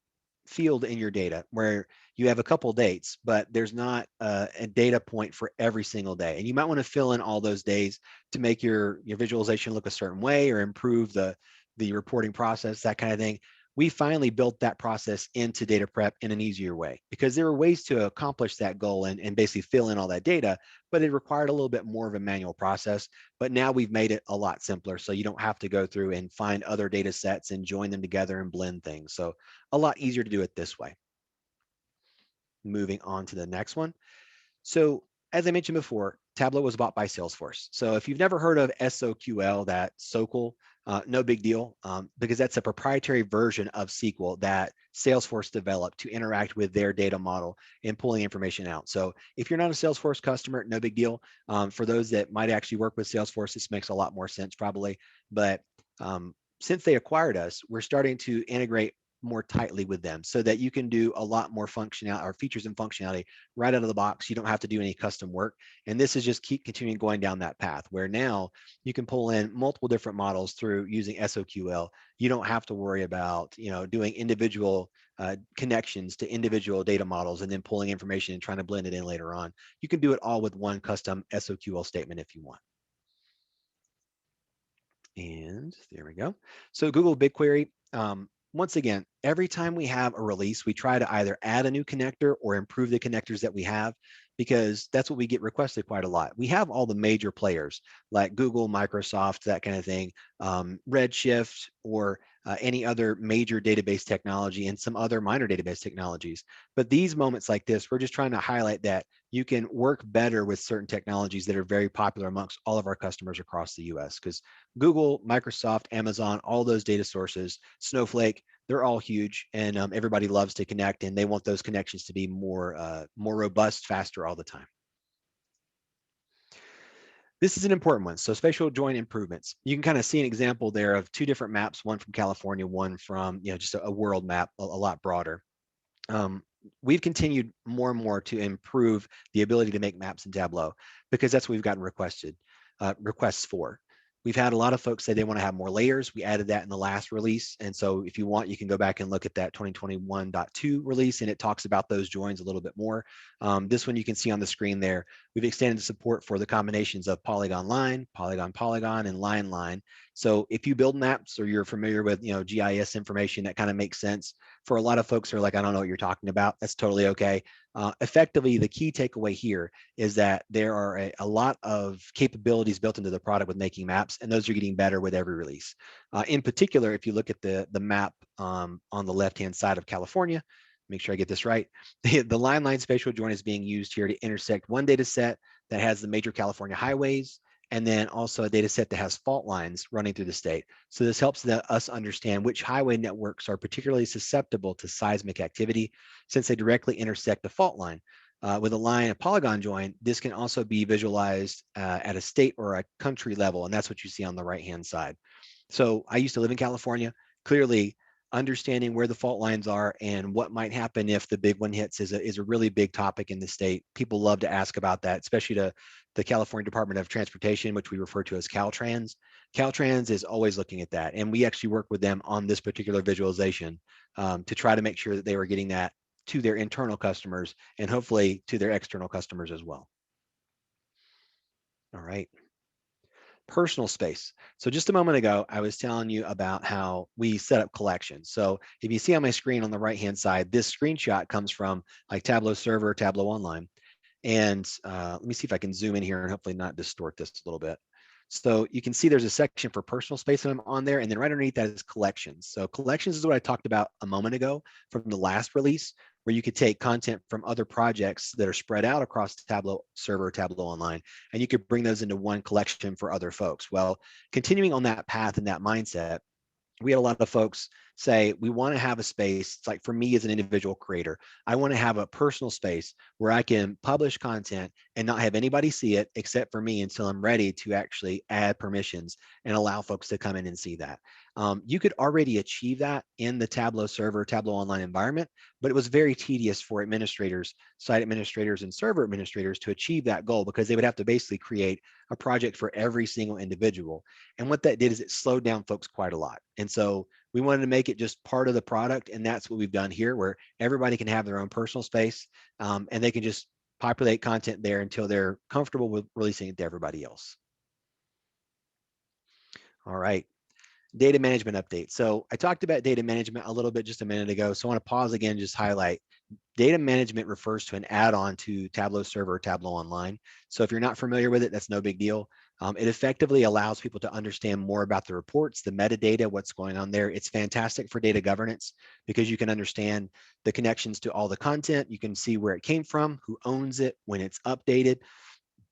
field in your data where you have a couple dates, but there's not a data point for every single day. And you might want to fill in all those days to make your visualization look a certain way or improve the reporting process, that kind of thing. We finally built that process into data prep in an easier way, because there were ways to accomplish that goal and basically fill in all that data, but it required a little bit more of a manual process. But now we've made it a lot simpler, so you don't have to go through and find other data sets and join them together and blend things. So a lot easier to do it this way. Moving on to the next one. So as I mentioned before, Tableau was bought by Salesforce. So if you've never heard of SOQL, that SOQL, no big deal, because that's a proprietary version of SQL that Salesforce developed to interact with their data model and pulling information out. So if you're not a Salesforce customer, no big deal. For those that might actually work with Salesforce, this makes a lot more sense probably. But since they acquired us, we're starting to integrate more tightly with them so that you can do a lot more functionality or features and functionality right out of the box. You don't have to do any custom work. And this is just keep continuing going down that path where now you can pull in multiple different models through using SOQL. You don't have to worry about, doing individual connections to individual data models and then pulling information and trying to blend it in later on. You can do it all with one custom SOQL statement if you want. And there we go. So Google BigQuery, once again, every time we have a release, we try to either add a new connector or improve the connectors that we have, because that's what we get requested quite a lot. We have all the major players like Google, Microsoft, that kind of thing, Redshift, or any other major database technology and some other minor database technologies. But these moments like this, we're just trying to highlight that you can work better with certain technologies that are very popular amongst all of our customers across the US, because Google, Microsoft, Amazon, all those data sources, Snowflake, they're all huge, and everybody loves to connect, and they want those connections to be more robust, faster all the time. This is an important one. So spatial join improvements. You can kind of see an example there of two different maps, one from California, one from just a world map, a lot broader. We've continued more and more to improve the ability to make maps in Tableau, because that's what we've gotten requests for. We've had a lot of folks say they want to have more layers. We added that in the last release. And so if you want, you can go back and look at that 2021.2 release, and it talks about those joins a little bit more. This one you can see on the screen there. We've extended support for the combinations of polygon line, polygon, and line line. So if you build maps or you're familiar with GIS information, that kind of makes sense. For a lot of folks who are like, I don't know what you're talking about, that's totally okay. Effectively, the key takeaway here is that there are a lot of capabilities built into the product with making maps, and those are getting better with every release. In particular, if you look at the map on the left-hand side of California, make sure I get this right, the line spatial join is being used here to intersect one data set that has the major California highways, and then also a data set that has fault lines running through the state. So this helps us understand which highway networks are particularly susceptible to seismic activity, since they directly intersect the fault line. With a polygon join, this can also be visualized at a state or a country level, and that's what you see on the right-hand side. So I used to live in California. Clearly, understanding where the fault lines are and what might happen if the big one hits is a really big topic in the state. People love to ask about that, especially to the California Department of Transportation, which we refer to as Caltrans. Caltrans is always looking at that, and we actually work with them on this particular visualization to try to make sure that they were getting that to their internal customers and hopefully to their external customers as well. All right. Personal space. So just a moment ago, I was telling you about how we set up collections. So if you see on my screen on the right-hand side, this screenshot comes from like Tableau Server, Tableau Online. And let me see if I can zoom in here and hopefully not distort this a little bit. So you can see there's a section for personal space that I'm on there, and then right underneath that is collections. So collections is what I talked about a moment ago from the last release, where you could take content from other projects that are spread out across Tableau Server, Tableau Online, and you could bring those into one collection for other folks. Well, continuing on that path and that mindset, we had a lot of folks say, we want to have a space. It's like, for me as an individual creator, I want to have a personal space where I can publish content and not have anybody see it except for me until I'm ready to actually add permissions and allow folks to come in and see that. You could already achieve that in the Tableau Server, Tableau Online environment, but it was very tedious for administrators, site administrators, and server administrators to achieve that goal, because they would have to basically create a project for every single individual. And what that did is it slowed down folks quite a lot. And so We wanted to make it just part of the product, and that's what we've done here, where everybody can have their own personal space, and they can just populate content there until they're comfortable with releasing it to everybody else. All right. Data management update. So I talked about data management a little bit just a minute ago. So I want to pause again, just highlight data management refers to an add-on to Tableau Server or Tableau Online. So if you're not familiar with it, that's no big deal. It effectively allows people to understand more about the reports, the metadata, what's going on there. It's fantastic for data governance because you can understand the connections to all the content. You can see where it came from, who owns it, when it's updated.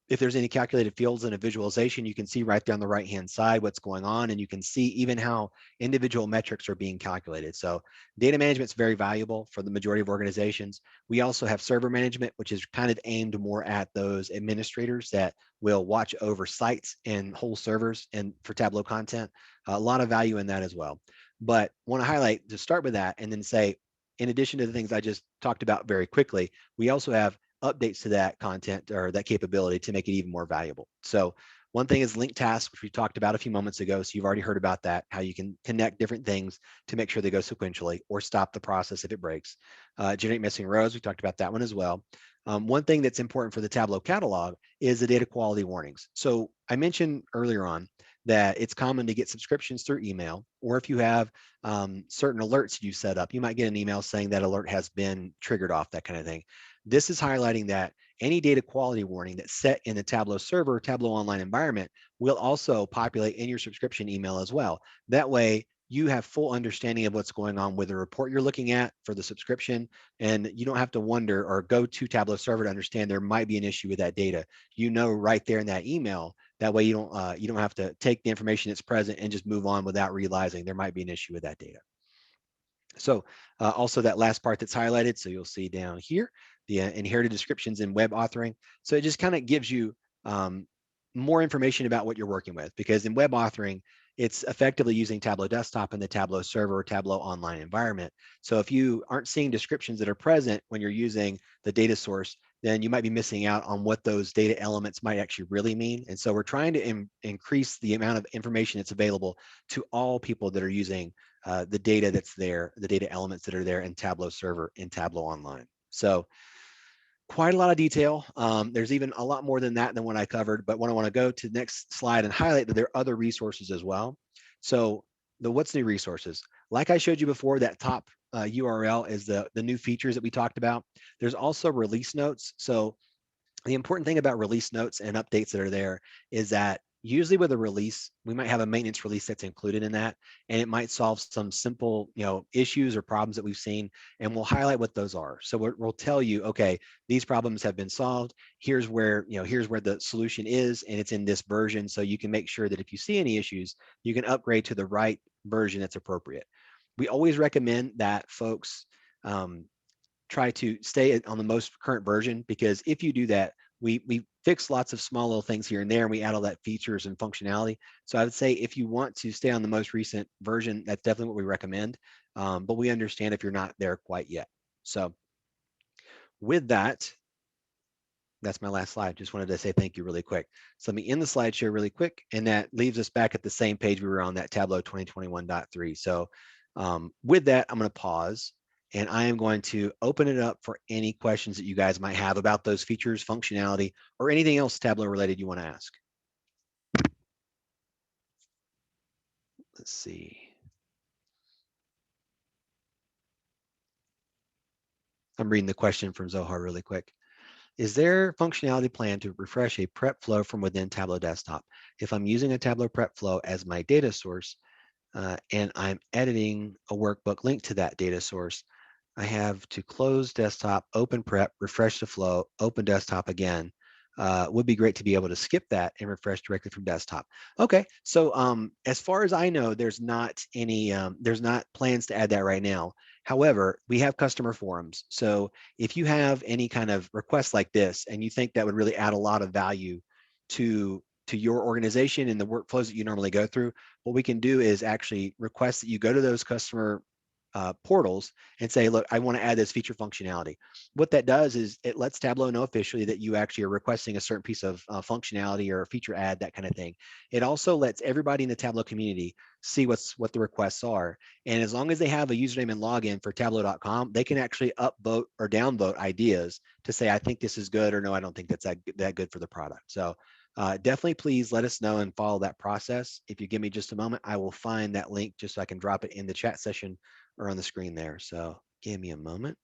If there's any calculated fields in a visualization, you can see right there on the right-hand side what's going on, and you can see even how individual metrics are being calculated. So data management is very valuable for the majority of organizations. We also have server management, which is kind of aimed more at those administrators that will watch over sites and whole servers and for Tableau content. A lot of value in that as well. But want to highlight, to start with that, and then say, in addition to the things I just talked about very quickly, we also have updates to that content or that capability to make it even more valuable. So one thing is link tasks, which we talked about a few moments ago. So you've already heard about that, how you can connect different things to make sure they go sequentially or stop the process if it breaks. Generate missing rows, we talked about that one as well. One thing that's important for the Tableau catalog is the data quality warnings. So I mentioned earlier on that it's common to get subscriptions through email, or if you have certain alerts you set up, you might get an email saying that alert has been triggered off, that kind of thing. This is highlighting that any data quality warning that's set in the Tableau Server, Tableau Online environment will also populate in your subscription email as well. That way, you have full understanding of what's going on with the report you're looking at for the subscription, and you don't have to wonder or go to Tableau Server to understand there might be an issue with that data. You know right there in that email. That way, you don't have to take the information that's present and just move on without realizing there might be an issue with that data. So also that last part that's highlighted, so you'll see down here, the inherited descriptions in web authoring. So it just kind of gives you more information about what you're working with, because in web authoring, it's effectively using Tableau Desktop and the Tableau Server or Tableau Online environment. So if you aren't seeing descriptions that are present when you're using the data source, then you might be missing out on what those data elements might actually really mean. And so we're trying to increase the amount of information that's available to all people that are using the data that's there, the data elements that are there in Tableau Server and Tableau Online. So quite a lot of detail. There's even a lot more than that than what I covered, but when I want to go to the next slide and highlight that there are other resources as well. So the what's new resources, like I showed you before, that top URL is the new features that we talked about. There's also release notes. So the important thing about release notes and updates that are there is that usually with a release, we might have a maintenance release that's included in that, and it might solve some simple, issues or problems that we've seen, and we'll highlight what those are. So we'll tell you, okay, these problems have been solved. Here's where the solution is, and it's in this version. So you can make sure that if you see any issues, you can upgrade to the right version that's appropriate. We always recommend that folks try to stay on the most current version, because if you do that, we fix lots of small little things here and there, and we add all that features and functionality. So I would say if you want to stay on the most recent version, that's definitely what we recommend. But we understand if you're not there quite yet. So with that, that's my last slide. Just wanted to say thank you really quick. So let me end the slideshow really quick, and that leaves us back at the same page we were on, that Tableau 2021.3. So with that, I'm going to pause, and I am going to open it up for any questions that you guys might have about those features, functionality, or anything else Tableau related you want to ask. Let's see. I'm reading the question from Zohar really quick. Is there functionality plan to refresh a prep flow from within Tableau Desktop? If I'm using a Tableau prep flow as my data source, and I'm editing a workbook linked to that data source, I have to close desktop, open prep, refresh the flow, open desktop again. Would be great to be able to skip that and refresh directly from desktop. Okay, so as far as I know, there's not plans to add that right now. However, we have customer forums. So if you have any kind of request like this, and you think that would really add a lot of value to your organization and the workflows that you normally go through, what we can do is actually request that you go to those customer portals and say, look, I want to add this feature functionality. What that does is it lets Tableau know officially that you actually are requesting a certain piece of functionality or a feature add, that kind of thing. It also lets everybody in the Tableau community see what the requests are. And as long as they have a username and login for tableau.com, they can actually upvote or downvote ideas to say, I think this is good, or no, I don't think that's that good for the product. So definitely please let us know and follow that process. If you give me just a moment, I will find that link just so I can drop it in the chat session or on the screen there. So give me a moment.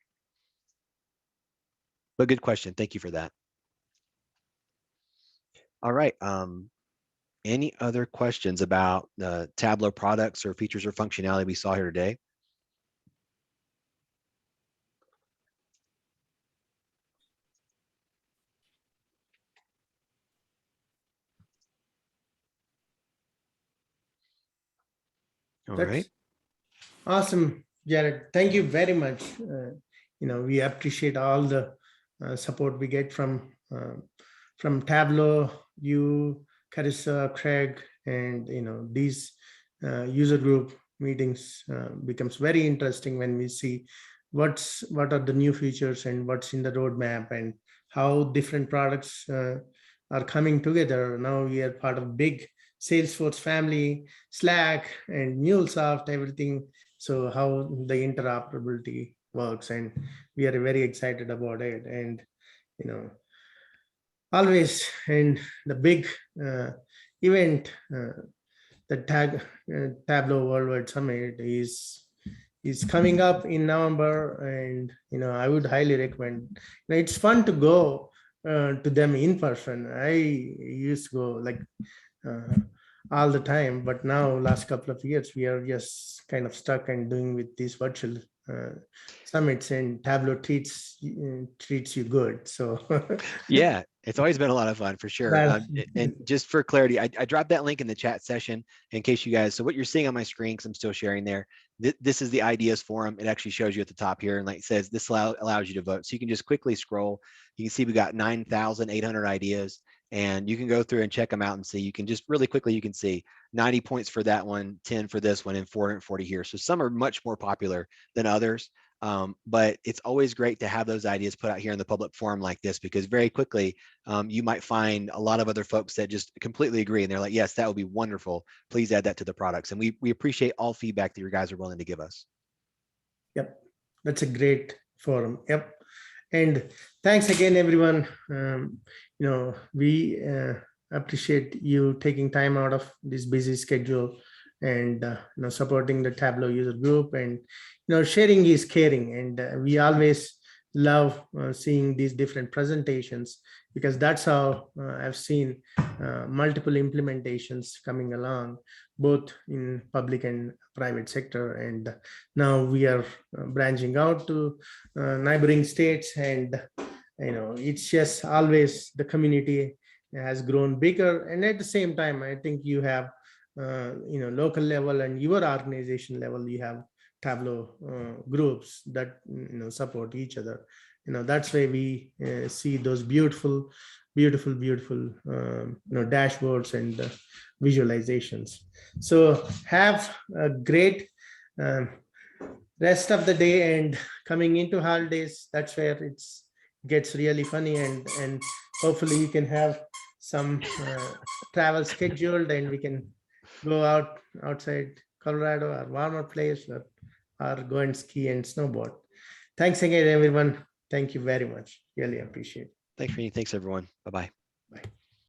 But good question. Thank you for that. All right. Any other questions about the Tableau products or features or functionality we saw here today? All right. Awesome, Jarrod. Thank you very much. We appreciate all the support we get from Tableau, you, Carissa, Craig, and these user group meetings becomes very interesting when we see what are the new features and what's in the roadmap and how different products are coming together. Now we are part of big Salesforce family, Slack and MuleSoft, everything. So how the interoperability works, and we are very excited about it. And always in the big event, the Tableau Worldwide Summit is coming up in November, and I would highly recommend. It's fun to go to them in person. I used to go like all the time, but now last couple of years we are just kind of stuck and doing with these virtual summits, and Tableau treats you good. So yeah, it's always been a lot of fun for sure. And just for clarity, I dropped that link in the chat session in case you guys, so what you're seeing on my screen, because I'm still sharing there, this is the ideas forum. It actually shows you at the top here, and like it says, this allows you to vote. So you can just quickly scroll. You can see we got 9,800 ideas, and you can go through and check them out and see. You can just really quickly, you can see 90 points for that one, 10 for this one, and 440 here. So some are much more popular than others. But it's always great to have those ideas put out here in the public forum like this, because very quickly you might find a lot of other folks that just completely agree, and they're like, yes, that would be wonderful. Please add that to the products. And we appreciate all feedback that you guys are willing to give us. Yep, that's a great forum. Yep. And thanks again, everyone. We appreciate you taking time out of this busy schedule and supporting the Tableau user group, and sharing is caring. And we always love seeing these different presentations, because that's how I've seen multiple implementations coming along, both in public and private sector. And now we are branching out to neighboring states, and it's just always the community has grown bigger. And at the same time, I think you have local level and your organization level, you have Tableau groups that support each other. That's why we see those beautiful dashboards and visualizations. So have a great rest of the day, and coming into holidays, that's where it gets really funny, and hopefully you can have some travel scheduled, and we can go outside Colorado or warmer place, or go and ski and snowboard. Thanks again, everyone. Thank you very much. Really appreciate it. Thanks, Rini. Thanks, everyone. Bye-bye. Bye.